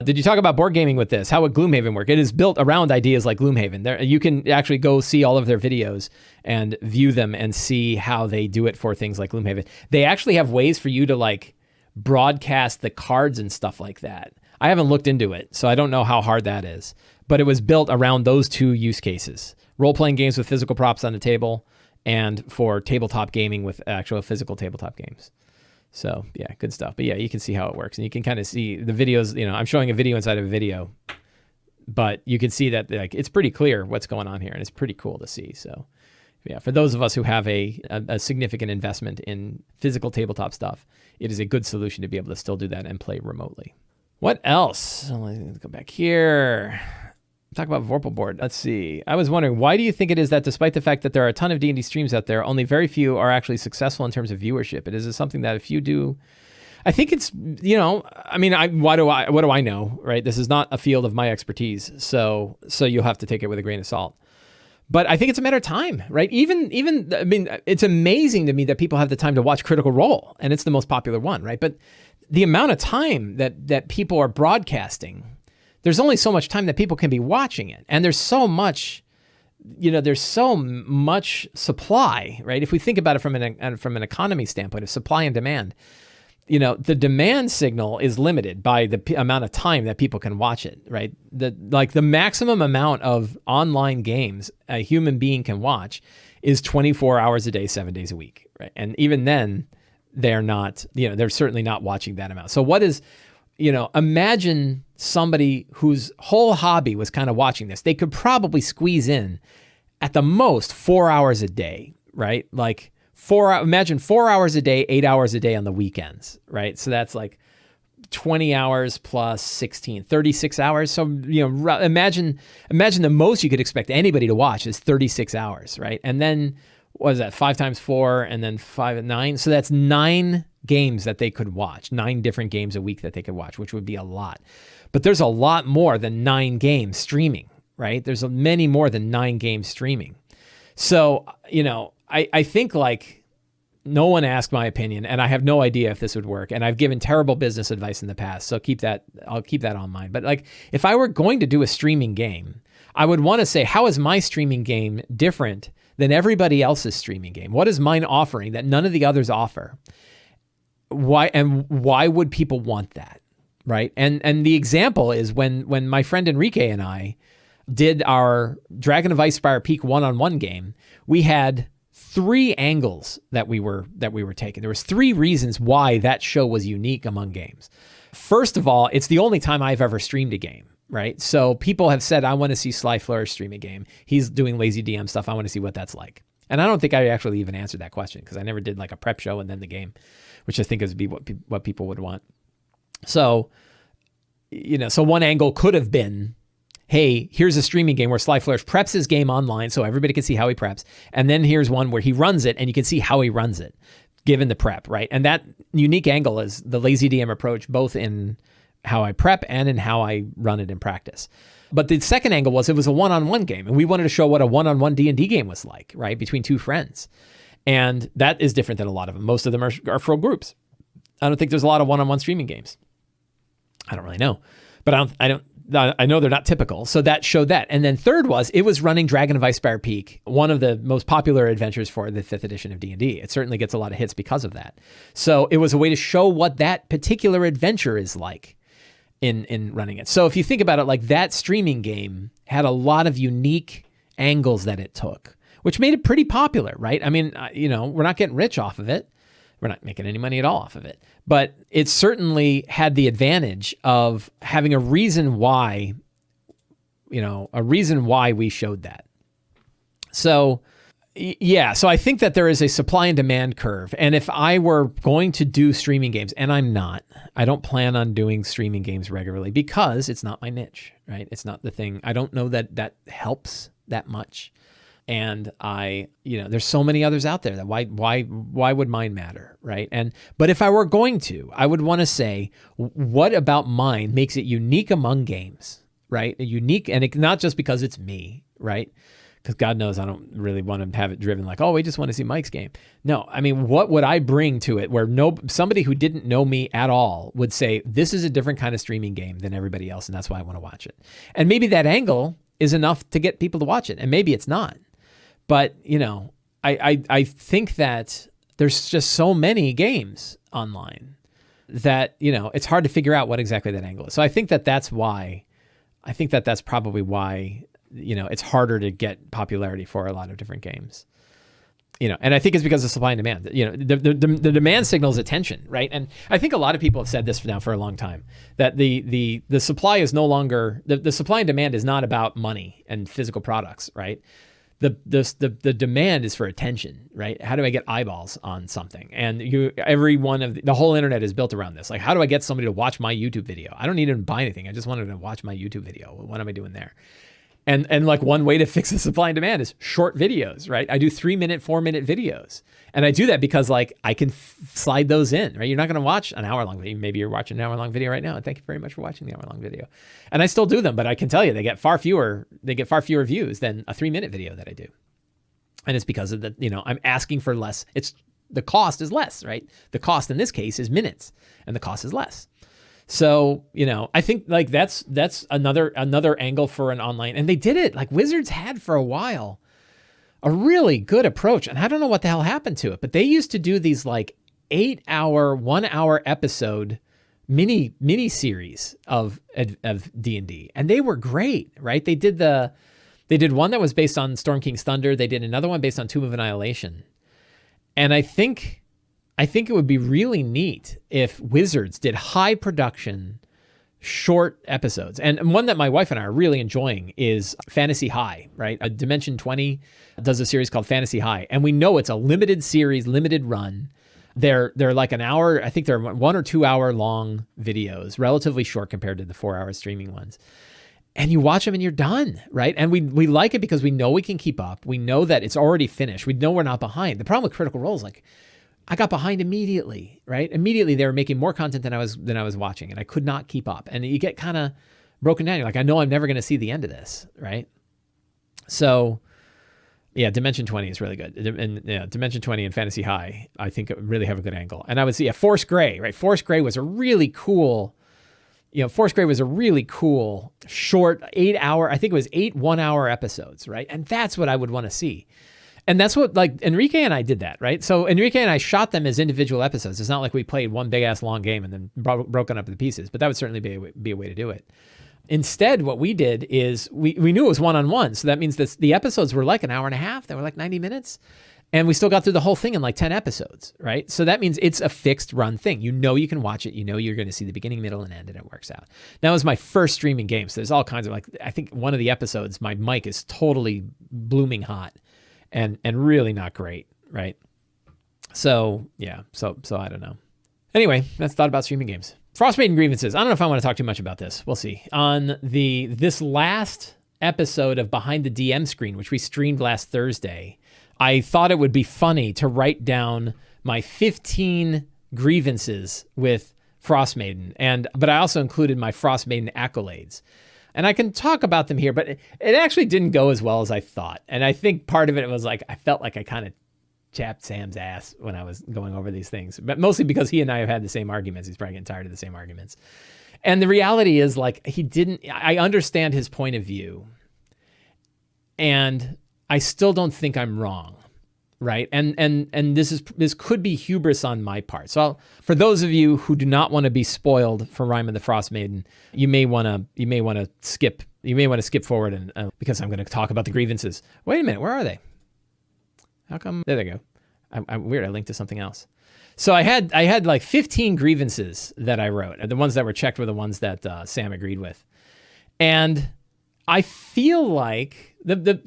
Speaker 1: Did you talk about board gaming with this? How would Gloomhaven work? It is built around ideas like Gloomhaven. You can actually go see all of their videos and view them and see how they do it for things like Gloomhaven. They actually have ways for you to like broadcast the cards and stuff like that. I haven't looked into it, so I don't know how hard that is. But it was built around those 2 use cases. Role-playing games with physical props on the table, and for tabletop gaming with actual physical tabletop games. So yeah, good stuff. But yeah, you can see how it works, and you can kind of see the videos. I'm showing a video inside of a video, but you can see that like it's pretty clear what's going on here, and it's pretty cool to see. So yeah, for those of us who have a significant investment in physical tabletop stuff, it is a good solution to be able to still do that and play remotely. What else? Let's go back here. Talk about Vorpal board. Let's see. I was wondering, why do you think it is that despite the fact that there are a ton of D&D streams out there, only very few are actually successful in terms of viewership? It is something that if you do, I think it's, what do I know, right? This is not a field of my expertise. So you'll have to take it with a grain of salt. But I think it's a matter of time, right? It's amazing to me that people have the time to watch Critical Role, and it's the most popular one, right? But the amount of time that people are broadcasting, there's only so much time that people can be watching it. And there's so much supply, right? If we think about it from an economy standpoint of supply and demand, the demand signal is limited by the amount of time that people can watch it, right? The maximum amount of online games a human being can watch is 24 hours a day, 7 days a week, right? And even then, they're certainly not watching that amount. So what is, imagine somebody whose whole hobby was kind of watching this. They could probably squeeze in at the most 4 hours a day, right? Like imagine 4 hours a day, 8 hours a day on the weekends, right? So that's like 20 hours plus 16, 36 hours. So, imagine the most you could expect anybody to watch is 36 hours, right? And then what is that? 5 times 4 and then 5 and 9. So that's 9 games that they could watch, 9 different games a week that they could watch, which would be a lot. But there's a lot more than 9 games streaming, right? There's many more than 9 games streaming. So, I think like no one asked my opinion, and I have no idea if this would work. And I've given terrible business advice in the past, so I'll keep that on mind. But like, if I were going to do a streaming game, I would want to say, how is my streaming game different than everybody else's streaming game? What is mine offering that none of the others offer? Why would people want that, right? And the example is when my friend Enrique and I did our Dragon of Icespire Peak one-on-one game, we had 3 angles that we were taking. There was 3 reasons why that show was unique among games. First of all, it's the only time I've ever streamed a game, right? So people have said, I want to see Sly Flourish stream a game. He's doing lazy DM stuff. I want to see what that's like. And I don't think I actually even answered that question because I never did like a prep show and then the game, which I think is what people would want. So, so one angle could have been, hey, here's a streaming game where Sly Flourish preps his game online so everybody can see how he preps. And then here's one where he runs it and you can see how he runs it. given the prep, right? And that unique angle is the lazy DM approach, both in how I prep and in how I run it in practice. But the second angle was it was a one-on-one game, and we wanted to show what a one-on-one D&D game was like, right, between two friends. And that is different than a lot of them. Most of them are for groups. I don't think there's a lot of one-on-one streaming games. I don't really know, but I know they're not typical. So that showed that. And then third was it was running Dragon of Icespire Peak, one of the most popular adventures for the 5th edition of D&D. It certainly gets a lot of hits because of that. So it was a way to show what that particular adventure is like in running it. So if you think about it, like that streaming game had a lot of unique angles that it took, which made it pretty popular, right? I mean, we're not getting rich off of it. We're not making any money at all off of it. But it certainly had the advantage of having a reason why we showed that. So, yeah, so I think that there is a supply and demand curve. And if I were going to do streaming games, and I'm not, I don't plan on doing streaming games regularly because it's not my niche, right? It's not the thing. I don't know that helps that much. And there's so many others out there that why would mine matter, right? But if I were going to, I would want to say, what about mine makes it unique among games, right? Unique, and not just because it's me, right? Because God knows I don't really want to have it driven like, oh, we just want to see Mike's game. No, I mean, what would I bring to it where somebody who didn't know me at all would say, this is a different kind of streaming game than everybody else, and that's why I want to watch it. And maybe that angle is enough to get people to watch it, and maybe it's not. But, I think that there's just so many games online that, it's hard to figure out what exactly that angle is. So I think that's probably why, it's harder to get popularity for a lot of different games. And I think it's because of supply and demand. The demand signals attention, right? And I think a lot of people have said this now for a long time, that the supply is no longer, the supply and demand is not about money and physical products, right? The demand is for attention, right? How do I get eyeballs on something? And the whole internet is built around this. Like, how do I get somebody to watch my YouTube video? I don't need them to buy anything. I just wanted to watch my YouTube video. What am I doing there? And like one way to fix the supply and demand is short videos, right? I do 3-minute, 4-minute videos. And I do that because like I can slide those in, right? You're not going to watch an hour long video. Maybe you're watching an hour long video right now. And thank you very much for watching the hour long video. And I still do them, but I can tell you they get far fewer views than a 3-minute video that I do. And it's because of I'm asking for less. The cost is less, right? The cost in this case is minutes and the cost is less. So, I think like that's another angle for an online, and they did it like Wizards had for a while, a really good approach. And I don't know what the hell happened to it, but they used to do these like 8-hour, 1-hour episode mini series of D&D. And they were great, right? They did one that was based on Storm King's Thunder. They did another one based on Tomb of Annihilation. And I think it would be really neat if Wizards did high production, short episodes. And one that my wife and I are really enjoying is Fantasy High, right? Dimension 20 does a series called Fantasy High. And we know it's a limited series, limited run. They're like an hour, I think they're 1 or 2 hour long videos, relatively short compared to the 4-hour streaming ones. And you watch them and you're done, right? And we like it because we know we can keep up. We know that it's already finished. We know we're not behind. The problem with Critical Role is like, I got behind immediately, right? Immediately they were making more content than I was watching, and I could not keep up. And you get kind of broken down. You're like, I know I'm never going to see the end of this, right? So, yeah, Dimension 20 is really good. And Dimension 20 and Fantasy High, I think really have a good angle. And I would see Force Grey, right? Force Grey was a really cool, short 8-hour, I think it was 8 1-hour episodes, right? And that's what I would want to see. And that's what, like, Enrique and I did that, right? So Enrique and I shot them as individual episodes. It's not like we played one big-ass long game and then broken up into pieces, but that would certainly be a way to do it. Instead, what we did is we knew it was one-on-one, so that means that the episodes were like an hour and a half. They were like 90 minutes, and we still got through the whole thing in like 10 episodes, right? So that means it's a fixed-run thing. You know you can watch it. You know you're going to see the beginning, middle, and end, and it works out. That was my first streaming game, so there's all kinds of, like, I think one of the episodes, my mic is totally blooming hot. And really not great, right? So, yeah, so I don't know. Anyway, that's thought about streaming games. Frostmaiden Grievances. I don't know if I want to talk too much about this. We'll see. On this last episode of Behind the DM Screen, which we streamed last Thursday, I thought it would be funny to write down my 15 grievances with Frostmaiden, but I also included my Frostmaiden Accolades. And I can talk about them here, but it actually didn't go as well as I thought. And I think part of it was like, I felt like I kind of chapped Sam's ass when I was going over these things, but mostly because he and I have had the same arguments. He's probably getting tired of the same arguments. And the reality is, like, I understand his point of view, and I still don't think I'm wrong. Right. And this could be hubris on my part. So for those of you who do not want to be spoiled for Rime of the Frostmaiden, you may want to skip forward and because I'm going to talk about the grievances. Wait a minute, where are they? How come? There they go. I'm weird. I linked to something else. So I had like 15 grievances that I wrote. The ones that were checked were the ones that Sam agreed with. And I feel like the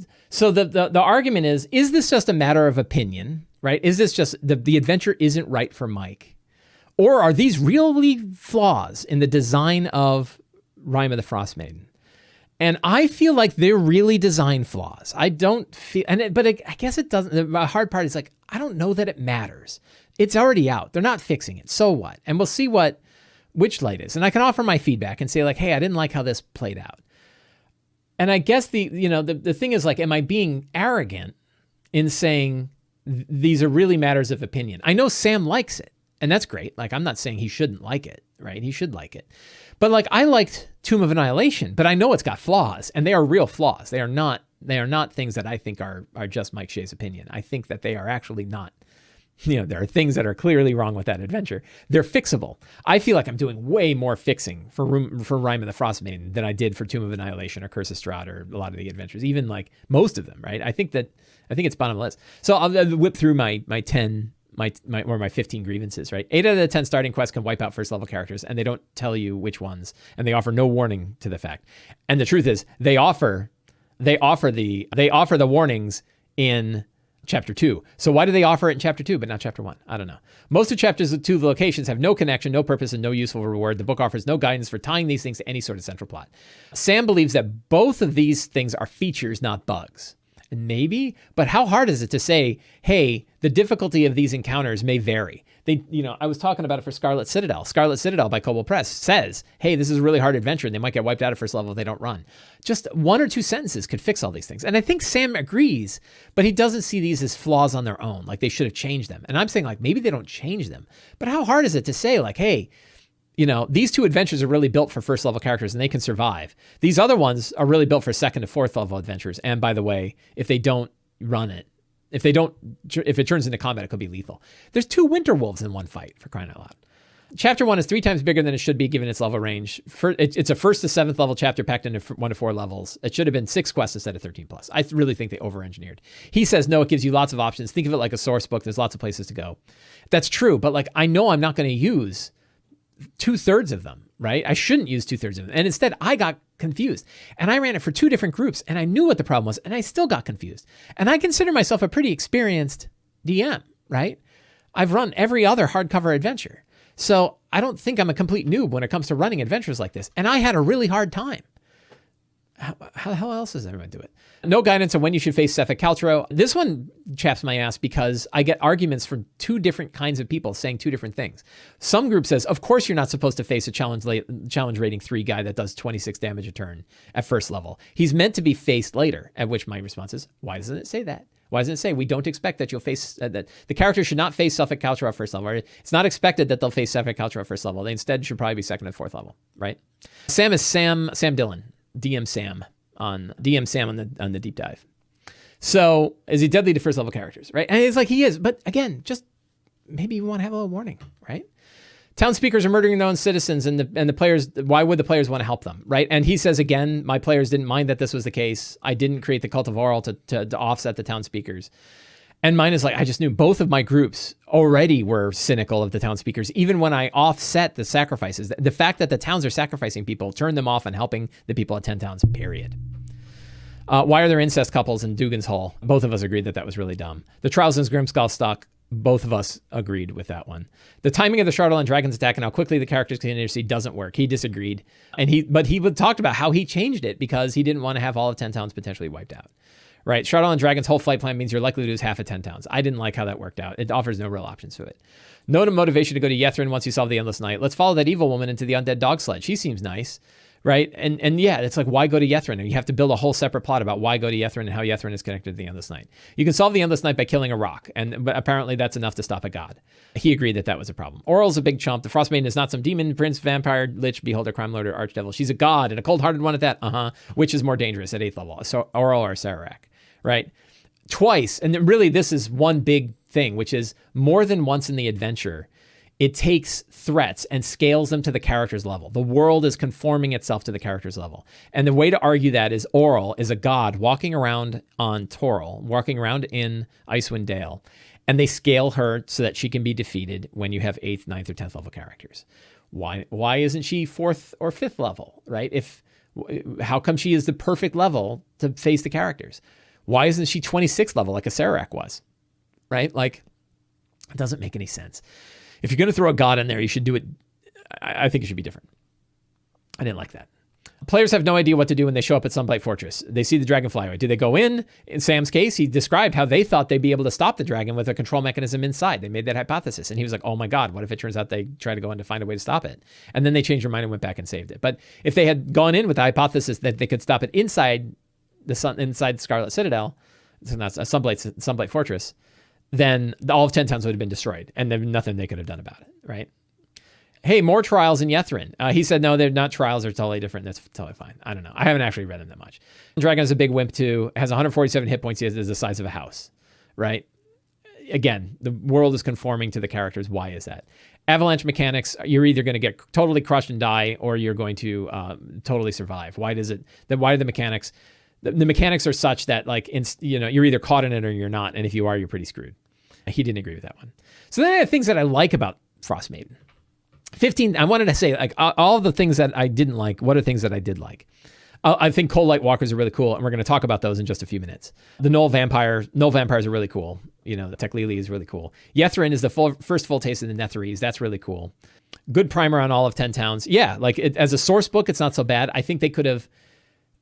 Speaker 1: argument is this just a matter of opinion, right? Is this just the adventure isn't right for Mike? Or are these really flaws in the design of Rime of the Frostmaiden? And I feel like they're really design flaws. I don't feel, but I guess it doesn't. The hard part is, like, I don't know that it matters. It's already out. They're not fixing it. So what? And we'll see what Witchlight is. And I can offer my feedback and say, like, hey, I didn't like how this played out. And I guess the thing is, like, am I being arrogant in saying these are really matters of opinion? I know Sam likes it, and that's great. Like, I'm not saying he shouldn't like it, right? He should like it. But, like, I liked Tomb of Annihilation, but I know it's got flaws, and they are real flaws. They are not things that I think are just Mike Shea's opinion. I think that they are actually not. There are things that are clearly wrong with that adventure. They're fixable. I feel like I'm doing way more fixing for Rime of the Frostmaiden than I did for Tomb of Annihilation or Curse of Strahd or a lot of the adventures, even like most of them, right? I think it's bottom of the list. So I'll whip through my 15 grievances, right? 8 out of the 10 starting quests can wipe out first level characters, and they don't tell you which ones, and they offer no warning to the fact. And the truth is, they offer the warnings in Chapter 2. So why do they offer it in Chapter 2 but not Chapter 1? I don't know. Most of Chapters 2 locations have no connection, no purpose, and no useful reward. The book offers no guidance for tying these things to any sort of central plot. Sam believes that both of these things are features, not bugs. And maybe, but how hard is it to say, hey, the difficulty of these encounters may vary? I was talking about it for Scarlet Citadel. Scarlet Citadel by Kobold Press says, hey, this is a really hard adventure, and they might get wiped out at first level if they don't run. Just 1 or 2 sentences could fix all these things. And I think Sam agrees, but he doesn't see these as flaws on their own, like they should have changed them. And I'm saying, like, maybe they don't change them. But how hard is it to say, like, hey, these 2 adventures are really built for first level characters and they can survive. These other ones are really built for second to fourth level adventures. And by the way, if they don't run it, if it turns into combat, it could be lethal. There's 2 winter wolves in one fight, for crying out loud. Chapter 1 is 3 times bigger than it should be given its level range. It's a 1st to 7th level chapter packed into 1 to 4 levels. It should have been 6 quests instead of 13 plus. I really think they over-engineered. He says, no, it gives you lots of options. Think of it like a source book. There's lots of places to go. That's true, but, like, I know I'm not going to use 2/3 of them, right? I shouldn't use 2/3 of them. And instead, I got confused. And I ran it for 2 different groups, and I knew what the problem was, and I still got confused. And I consider myself a pretty experienced DM, right? I've run every other hardcover adventure. So I don't think I'm a complete noob when it comes to running adventures like this. And I had a really hard time. How the hell else does everyone do it? No guidance on when you should face Sefik Kaltro. This one chaps my ass because I get arguments from 2 different kinds of people saying 2 different things. Some group says, of course you're not supposed to face a challenge rating 3 guy that does 26 damage a turn at first level. He's meant to be faced later, at which my response is, why doesn't it say that? Why doesn't it say we don't expect that you'll face, that the character should not face Sefik Kaltro at first level? Or it's not expected that they'll face Sefik Kaltro at first level. They instead should probably be second and fourth level, right? Sam is Sam Dillon. DM Sam on the deep dive. So is he deadly to first level characters, right? And it's like he is, but again, just maybe you want to have a little warning, right? Town speakers are murdering their own citizens, and the players. Why would the players want to help them, right? And he says again, my players didn't mind that this was the case. I didn't create the cult of oral to offset the town speakers. And mine is like, I just knew both of my groups already were cynical of the town speakers, even when I offset the sacrifices. The fact that the towns are sacrificing people turned them off on helping the people at 10 towns, period. Why are there incest couples in Dugan's Hole? Both of us agreed that was really dumb. The Trials in Grimskull stock, both of us agreed with that one. The timing of the Shardle Dragon's attack and how quickly the characters can intercede doesn't work. He disagreed. But he talked about how he changed it because he didn't want to have all of 10 towns potentially wiped out. right? Shadow and Dragon's whole flight plan means you're likely to lose half of 10 towns. I didn't like how that worked out. It offers no real options to it. No motivation to go to Yethrin once you solve the Endless Night. Let's follow that evil woman into the undead dog sled. She seems nice, right? And yeah, it's like, why go to Yethrin? And you have to build a whole separate plot about why go to Yethrin and how Yethrin is connected to the Endless Night. You can solve the Endless Night by killing a rock, but apparently that's enough to stop a god. He agreed that was a problem. Oral's a big chump. The Frostmaiden is not some demon, prince, vampire, lich, beholder, crime lord, or archdevil. She's a god, and a cold-hearted one at that. Which is more dangerous at 8th level, so Oral or Sararak, right? Twice, and then really this is one big thing, which is more than once in the adventure, it takes threats and scales them to the character's level. The world is conforming itself to the character's level. And the way to argue that is Oral is a god walking around on Toril, walking around in Icewind Dale, and they scale her so that she can be defeated when you have 8th, 9th, or 10th level characters. Why isn't she 4th or 5th level, right? How come she is the perfect level to face the characters? Why isn't she 26th level like a Sararak was, right? Like, it doesn't make any sense. If you're going to throw a god in there, you should do it. I think it should be different. I didn't like that. Players have no idea what to do when they show up at Sunblight Fortress. They see the dragon fly away. Do they go in? In Sam's case, he described how they thought they'd be able to stop the dragon with a control mechanism inside. They made that hypothesis. And he was like, oh my God, what if it turns out they try to go in to find a way to stop it? And then they changed their mind and went back and saved it. But if they had gone in with the hypothesis that they could stop it inside inside Scarlet Citadel, so that's a Sunblight Fortress, then all of 10 towns would have been destroyed, and there's nothing they could have done about it, right? Hey, more trials in Yethrin. He said, no, they're not trials. They're totally different. That's totally fine. I don't know. I haven't actually read them that much. Dragon is a big wimp, too. Has 147 hit points. He is the size of a house, right? Again, the world is conforming to the characters. Why is that? Avalanche mechanics, you're either going to get totally crushed and die, or you're going to totally survive. Why do the mechanics... The mechanics are such that, like, you're either caught in it or you're not. And if you are, you're pretty screwed. He didn't agree with that one. So then I have things that I like about Frostmaiden. 15, I wanted to say, like, all the things that I didn't like, what are things that I did like? I think Cold Light Walkers are really cool, and we're going to talk about those in just a few minutes. The Null Vampires are really cool. The Teklili is really cool. Yethrin is the first full taste of the Netherese. That's really cool. Good primer on all of 10 towns. Yeah, like, as a source book, it's not so bad. I think they could have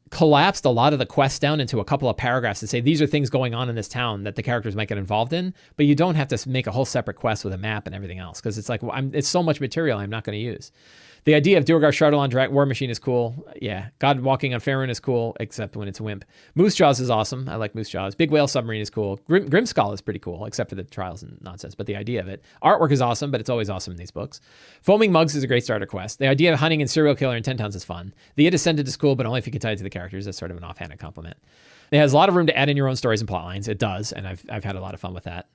Speaker 1: collapsed a lot of the quests down into a couple of paragraphs and say, these are things going on in this town that the characters might get involved in, but you don't have to make a whole separate quest with a map and everything else, because it's like, it's so much material I'm not going to use. The idea of Duergar Shardalon War Machine is cool. Yeah. God walking on Faerun is cool, except when it's a wimp. Moose Jaws is awesome. I like Moose Jaws. Big Whale Submarine is cool. Grimskull is pretty cool, except for the trials and nonsense, but the idea of it. Artwork is awesome, but it's always awesome in these books. Foaming Mugs is a great starter quest. The idea of hunting and serial killer in 10 towns is fun. The It Ascended is cool, but only if you can tie it to the characters. That's sort of an offhanded compliment. It has a lot of room to add in your own stories and plot lines. It does, and I've had a lot of fun with that.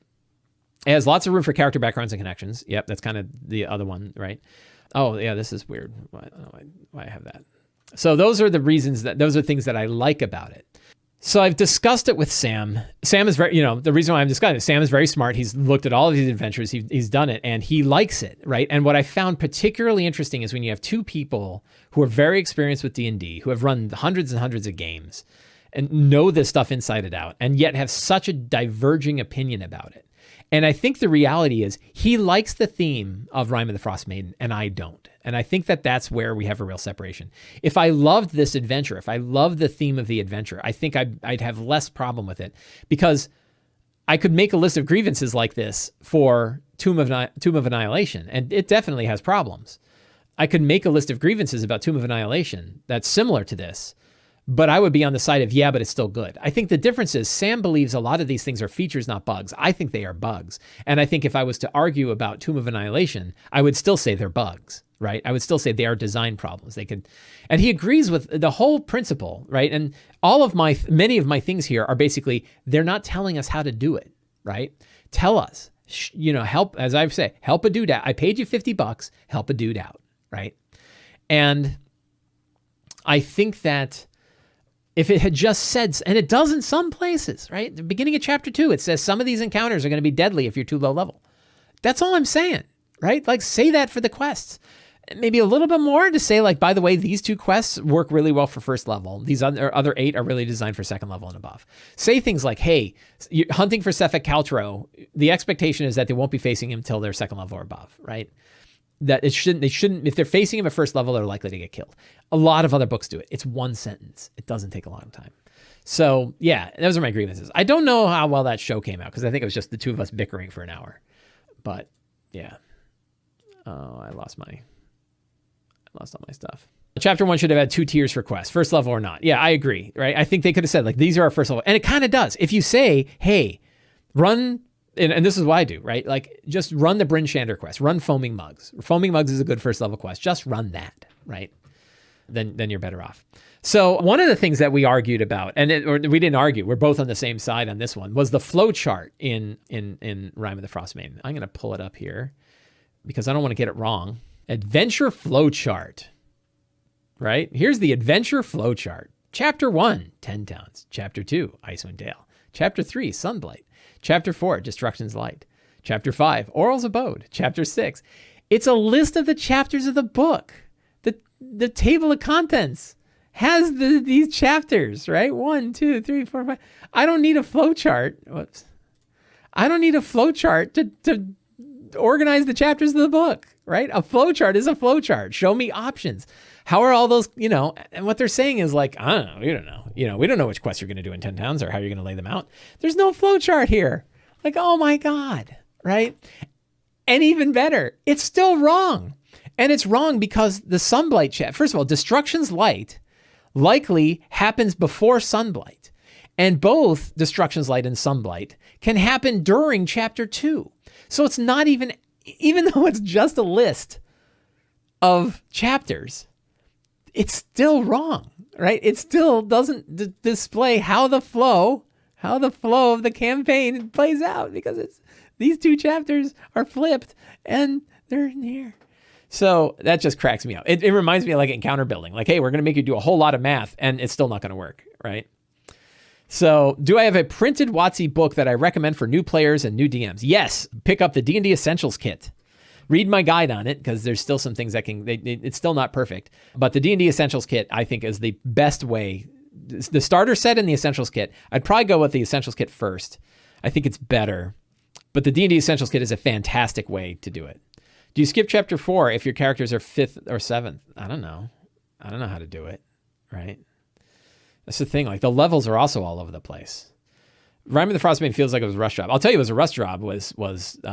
Speaker 1: It has lots of room for character backgrounds and connections. Yep, that's kind of the other one, right? Oh, yeah, this is weird. Why I have that? So those are those are things that I like about it. So I've discussed it with Sam. Sam is very, the reason why I'm discussing it, Sam is very smart. He's looked at all of these adventures. He's done it, and he likes it, right? And what I found particularly interesting is when you have two people who are very experienced with D&D, who have run hundreds and hundreds of games and know this stuff inside and out, and yet have such a diverging opinion about it. And I think the reality is he likes the theme of Rime of the Frostmaiden, and I don't. And I think that's where we have a real separation. If I loved this adventure, if I loved the theme of the adventure, I think I'd have less problem with it, because I could make a list of grievances like this for Tomb of Annihilation, and it definitely has problems. I could make a list of grievances about Tomb of Annihilation that's similar to this, but I would be on the side of, yeah, but it's still good. I think the difference is Sam believes a lot of these things are features, not bugs. I think they are bugs. And I think if I was to argue about Tomb of Annihilation, I would still say they're bugs, right? I would still say they are design problems. And he agrees with the whole principle, right? And many of my things here are basically, they're not telling us how to do it, right? Tell us, help, as I say, help a dude out. I paid you $50, help a dude out, right? And I think that if it had just said, and it does in some places, right? At the beginning of chapter 2, it says some of these encounters are going to be deadly if you're too low level. That's all I'm saying, right? Like, say that for the quests. Maybe a little bit more to say, like, by the way, these 2 quests work really well for first level. These other 8 are really designed for second level and above. Say things like, hey, you're hunting for Sefek Kaltro, the expectation is that they won't be facing him until they're second level or above, right? That they shouldn't, if they're facing him at first level, they're likely to get killed. A lot of other books do it. It's one sentence. It doesn't take a long time. So yeah, those are my grievances. I don't know how well that show came out because I think it was just the two of us bickering for an hour. But yeah. Oh, I lost all my stuff. Chapter 1 should have had 2 tiers for quests, first level or not. Yeah, I agree, right? I think they could have said, like, these are our first level. And it kind of does. If you say, hey, run, and this is what I do, right? Like, just run the Bryn Shander quest. Run Foaming Mugs. Foaming Mugs is a good first level quest. Just run that, right? Then you're better off. So one of the things that we argued about, or we didn't argue, we're both on the same side on this one, was the flow chart in Rime of the Frostmaiden. I'm going to pull it up here because I don't want to get it wrong. Adventure flow chart, right? Here's the adventure flow chart. Chapter 1, 10 Towns. Chapter 2, Icewind Dale. Chapter 3, Sunblight. Chapter 4, Destruction's Light. Chapter 5, Oral's Abode. Chapter 6. It's a list of the chapters of the book. The table of contents has these chapters, right? 1, 2, 3, 4, 5. I don't need a flow chart. Whoops. I don't need a flow chart to organize the chapters of the book, right? A flow chart is a flow chart. Show me options. How are all those, and what they're saying is like, I don't know, we don't know. We don't know which quests you're going to do in 10 towns or how you're going to lay them out. There's no flow chart here. Like, oh my God, right? And even better, it's still wrong. And it's wrong because the Sunblight chat, first of all, Destruction's Light likely happens before Sunblight. And both Destruction's Light and Sunblight can happen during chapter 2. So it's not even though it's just a list of chapters, it's still wrong, right? It still doesn't display how the flow of the campaign plays out because these 2 chapters are flipped and they're in here. So that just cracks me up. It reminds me of like encounter building. Like, hey, we're going to make you do a whole lot of math and it's still not going to work, right? So do I have a printed WotC book that I recommend for new players and new DMs? Yes. Pick up the D&D Essentials Kit. Read my guide on it because there's still some things that it's still not perfect. But the D&D Essentials Kit, I think, is the best way. The starter set and the Essentials Kit, I'd probably go with the Essentials Kit first. I think it's better. But the D&D Essentials Kit is a fantastic way to do it. Do you skip chapter 4 if your characters are 5th or 7th? I don't know. I don't know how to do it, right? That's the thing. Like, the levels are also all over the place. Rime of the Frostmaiden feels like it was a rush job. I'll tell you, it was a rush job was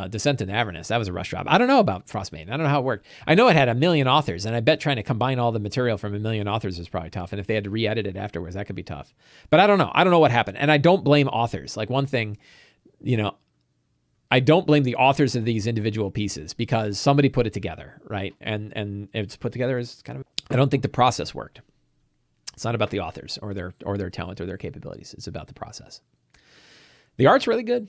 Speaker 1: Descent into Avernus. That was a rush job. I don't know about Frostmaiden. I don't know how it worked. I know it had 1 million authors, and I bet trying to combine all the material from 1 million authors was probably tough. And if they had to re-edit it afterwards, that could be tough. But I don't know. I don't know what happened. And I don't blame authors. Like, one thing, I don't blame the authors of these individual pieces because somebody put it together, right? And it's put together as kind of, I don't think the process worked. It's not about the authors or their talent or their capabilities. It's about the process. The art's really good.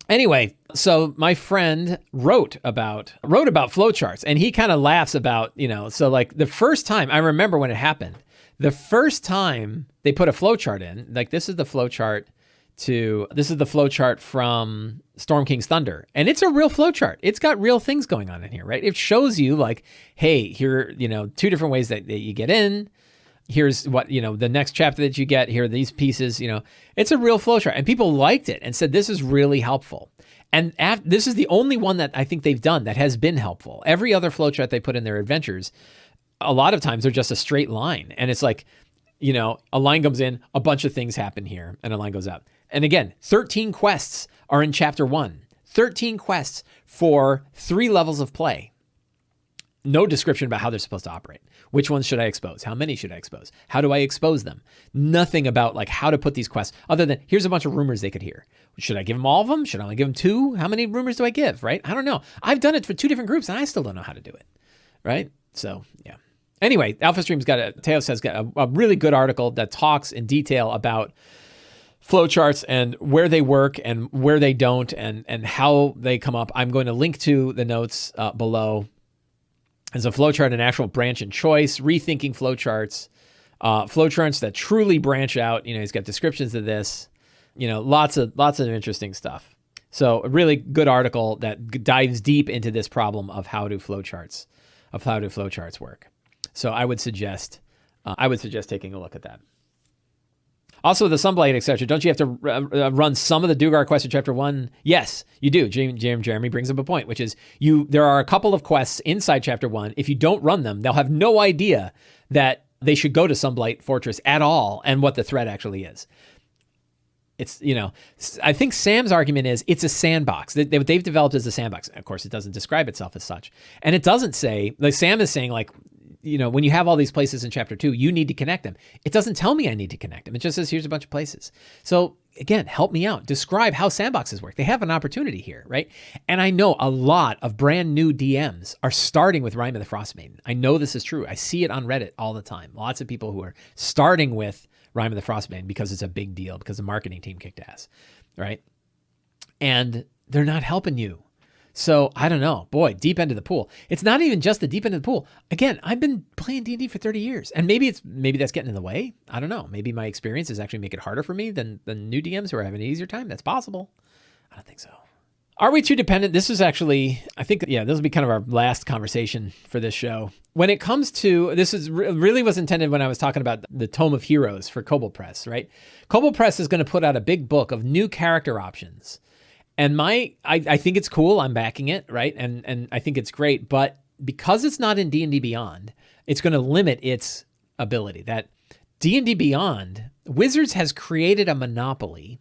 Speaker 1: Anyway, so my friend wrote about flowcharts, and he kind of laughs about, so like the first time, I remember when it happened, the first time they put a flowchart in, like this is the flowchart from Storm King's Thunder. And it's a real flowchart. It's got real things going on in here, right? It shows you like, hey, here, 2 different ways that you get in. Here's what, the next chapter that you get. Here are these pieces, It's a real flowchart. And people liked it and said, this is really helpful. And this is the only one that I think they've done that has been helpful. Every other flowchart they put in their adventures, a lot of times they're just a straight line. And it's like, a line comes in, a bunch of things happen here, and a line goes out. And again, 13 quests are in chapter 1. 13 quests for 3 levels of play. No description about how they're supposed to operate. Which ones should I expose? How many should I expose? How do I expose them? Nothing about like how to put these quests other than here's a bunch of rumors they could hear. Should I give them all of them? Should I only give them 2? How many rumors do I give, right? I don't know. I've done it for 2 different groups and I still don't know how to do it, right? So, yeah. Anyway, Teos has got a really good article that talks in detail about flowcharts and where they work and where they don't and how they come up. I'm going to link to the notes below. As a flowchart, an actual branch and choice, rethinking flowcharts, flowcharts that truly branch out. He's got descriptions of this, lots of interesting stuff. So a really good article that dives deep into this problem of how do flowcharts work. So I would suggest taking a look at that. Also, the Sunblight, etc. Don't you have to run some of the Dugar quests in Chapter 1? Yes, you do. Jeremy brings up a point, which is there are a couple of quests inside Chapter 1. If you don't run them, they'll have no idea that they should go to Sunblight Fortress at all and what the threat actually is. It's, I think Sam's argument is it's a sandbox. What they've developed is a sandbox. Of course, it doesn't describe itself as such. And it doesn't say, like Sam is saying, like, when you have all these places in chapter 2, you need to connect them. It doesn't tell me I need to connect them. It just says, here's a bunch of places. So again, help me out. Describe how sandboxes work. They have an opportunity here, right? And I know a lot of brand new DMs are starting with Rime of the Frostmaiden. I know this is true. I see it on Reddit all the time. Lots of people who are starting with Rime of the Frostmaiden because it's a big deal, because the marketing team kicked ass, right? And they're not helping you. So I don't know, boy, deep end of the pool. It's not even just the deep end of the pool. Again, I've been playing D&D for 30 years, and maybe that's getting in the way. I don't know. Maybe my experiences actually make it harder for me than new DMs who are having an easier time. That's possible. I don't think so. Are we too dependent? This is actually, I think, this will be kind of our last conversation for this show. When it comes to, this is really was intended when I was talking about the Tome of Heroes for Kobold Press, right? Kobold Press is going to put out a big book of new character options. And I think it's cool. I'm backing it, right? And I think it's great. But because it's not in D&D Beyond, it's going to limit its ability. That D&D Beyond, Wizards has created a monopoly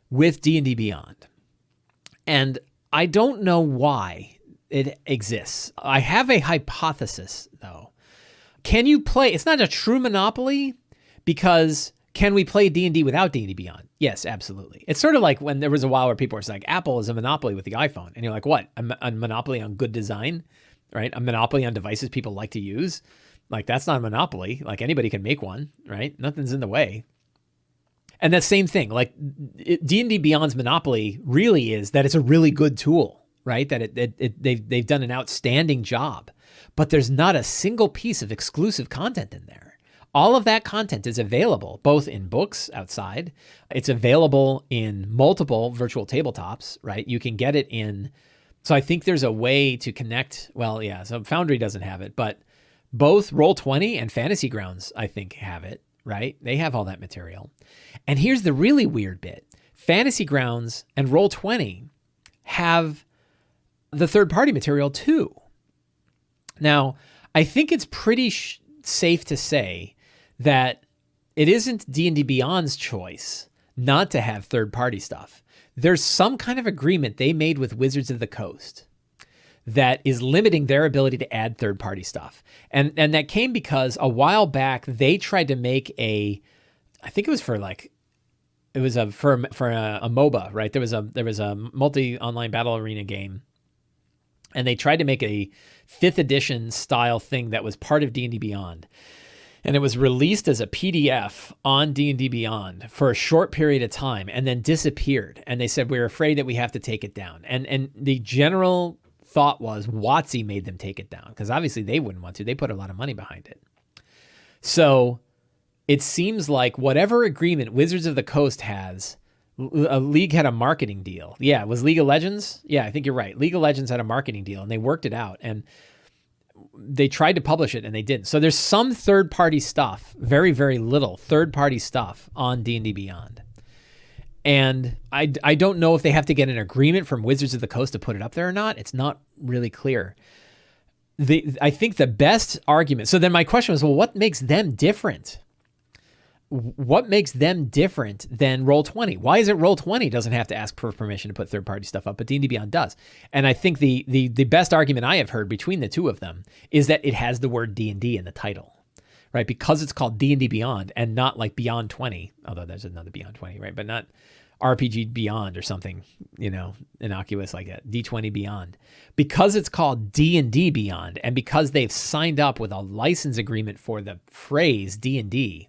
Speaker 1: with D&D Beyond. And I don't know why it exists. I have a hypothesis, though. Can you play? It's not a true monopoly because can we play D&D without D&D Beyond? Yes, absolutely. It's sort of like when there was a while where people were like, Apple is a monopoly with the iPhone. And you're like, what? A monopoly on good design, right? A monopoly on devices people like to use? Like, that's not a monopoly. Like, anybody can make one, right? Nothing's in the way. And that same thing, like D&D Beyond's monopoly really is that it's a really good tool, right? That they've done an outstanding job, but there's not a single piece of exclusive content in there. All of that content is available both in books outside. It's available in multiple virtual tabletops, right? You can get it in. So I think there's a way to connect. Well, yeah, so Foundry doesn't have it, but both Roll20 and Fantasy Grounds, I think, have it, right? They have all that material. And here's the really weird bit. Fantasy Grounds and Roll20 have the third-party material too. Now, I think it's pretty safe to say that it isn't D&D Beyond's choice not to have third-party stuff. There's some kind of agreement they made with Wizards of the Coast that is limiting their ability to add third-party stuff. And that came because a while back, they tried to make I think it was for a MOBA, right? There was a multi-online battle arena game, and they tried to make a 5th edition style thing that was part of D&D Beyond. And it was released as a PDF on D&D Beyond for a short period of time and then disappeared. And they said, we're afraid that we have to take it down. And the general thought was WotC made them take it down because obviously they wouldn't want to. They put a lot of money behind it. So it seems like whatever agreement Wizards of the Coast has, a League had a marketing deal. Yeah, it was League of Legends. Yeah, I think you're right. League of Legends had a marketing deal and they worked it out. And they tried to publish it and they didn't. So there's some third-party stuff, very, very little third-party stuff on D&D Beyond. And I don't know if they have to get an agreement from Wizards of the Coast to put it up there or not. It's not really clear. I think the best argument... So then my question was, well, what makes them different? What makes them different than Roll20? Why is it Roll20 doesn't have to ask for permission to put third-party stuff up, but D&D Beyond does? And I think the best argument I have heard between the two of them is that it has the word D&D in the title, right? Because it's called D&D Beyond and not like Beyond 20, although there's another Beyond 20, right? But not RPG Beyond or something, innocuous like that, D20 Beyond. Because it's called D&D Beyond and because they've signed up with a license agreement for the phrase D&D,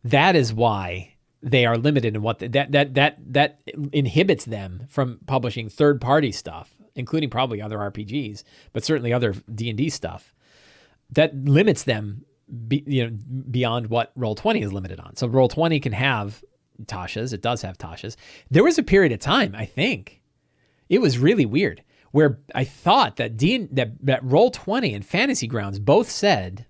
Speaker 1: that is why they are limited in what that inhibits them from publishing third-party stuff, including probably other RPGs, but certainly other D&D stuff. That limits them, beyond what Roll20 is limited on. So Roll20 can have Tashas. It does have Tashas. There was a period of time, I think, it was really weird, where I thought that that Roll20 and Fantasy Grounds both said.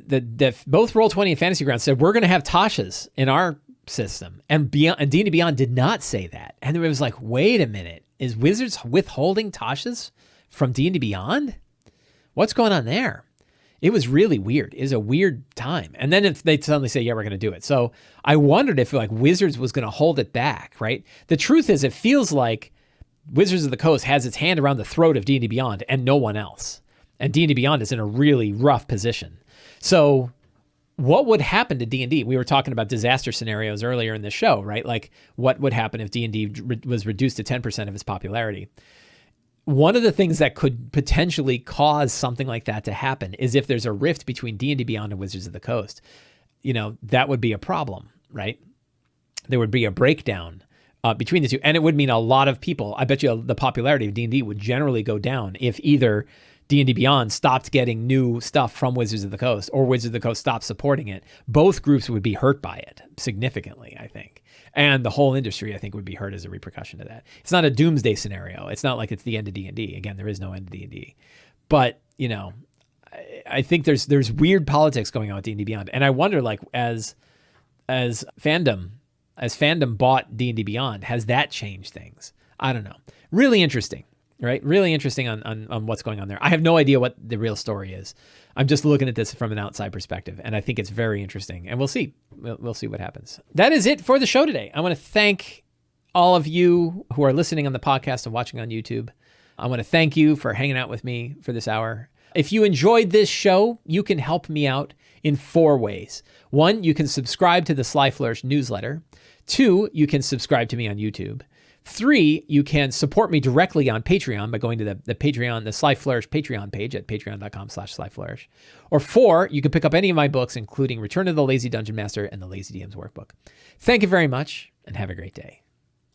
Speaker 1: That both Roll20 and Fantasy Grounds said, we're going to have Tashas in our system. And D&D Beyond did not say that. And it was like, wait a minute. Is Wizards withholding Tashas from D&D Beyond? What's going on there? It was really weird. It was a weird time. And then they'd suddenly say, yeah, we're going to do it. So I wondered if like Wizards was going to hold it back, right? The truth is, it feels like Wizards of the Coast has its hand around the throat of D&D Beyond and no one else. And D&D Beyond is in a really rough position. So what would happen to D&D? We were talking about disaster scenarios earlier in the show, right? Like what would happen if D&D was reduced to 10% of its popularity? One of the things that could potentially cause something like that to happen is if there's a rift between D&D Beyond and Wizards of the Coast. That would be a problem, right? There would be a breakdown between the two. And it would mean a lot of people, I bet you the popularity of D&D would generally go down if either D&D Beyond stopped getting new stuff from Wizards of the Coast or Wizards of the Coast stopped supporting it. Both groups would be hurt by it significantly, I think. And the whole industry, I think, would be hurt as a repercussion of that. It's not a doomsday scenario. It's not like it's the end of D&D. Again, there is no end to D&D. But, I think there's weird politics going on with D&D Beyond. And I wonder, like, as fandom bought D&D Beyond, has that changed things? I don't know. Really interesting, right? Really interesting on what's going on there. I have no idea what the real story is. I'm just looking at this from an outside perspective, and I think it's very interesting. And we'll see. We'll see what happens. That is it for the show today. I want to thank all of you who are listening on the podcast and watching on YouTube. I want to thank you for hanging out with me for this hour. If you enjoyed this show, you can help me out in 4 ways. 1, you can subscribe to the Sly Flourish newsletter. 2, you can subscribe to me on YouTube. 3, you can support me directly on Patreon by going to the Patreon, the Sly Flourish Patreon page at patreon.com/SlyFlourish. Or 4, you can pick up any of my books, including Return of the Lazy Dungeon Master and the Lazy DM's Workbook. Thank you very much, and have a great day.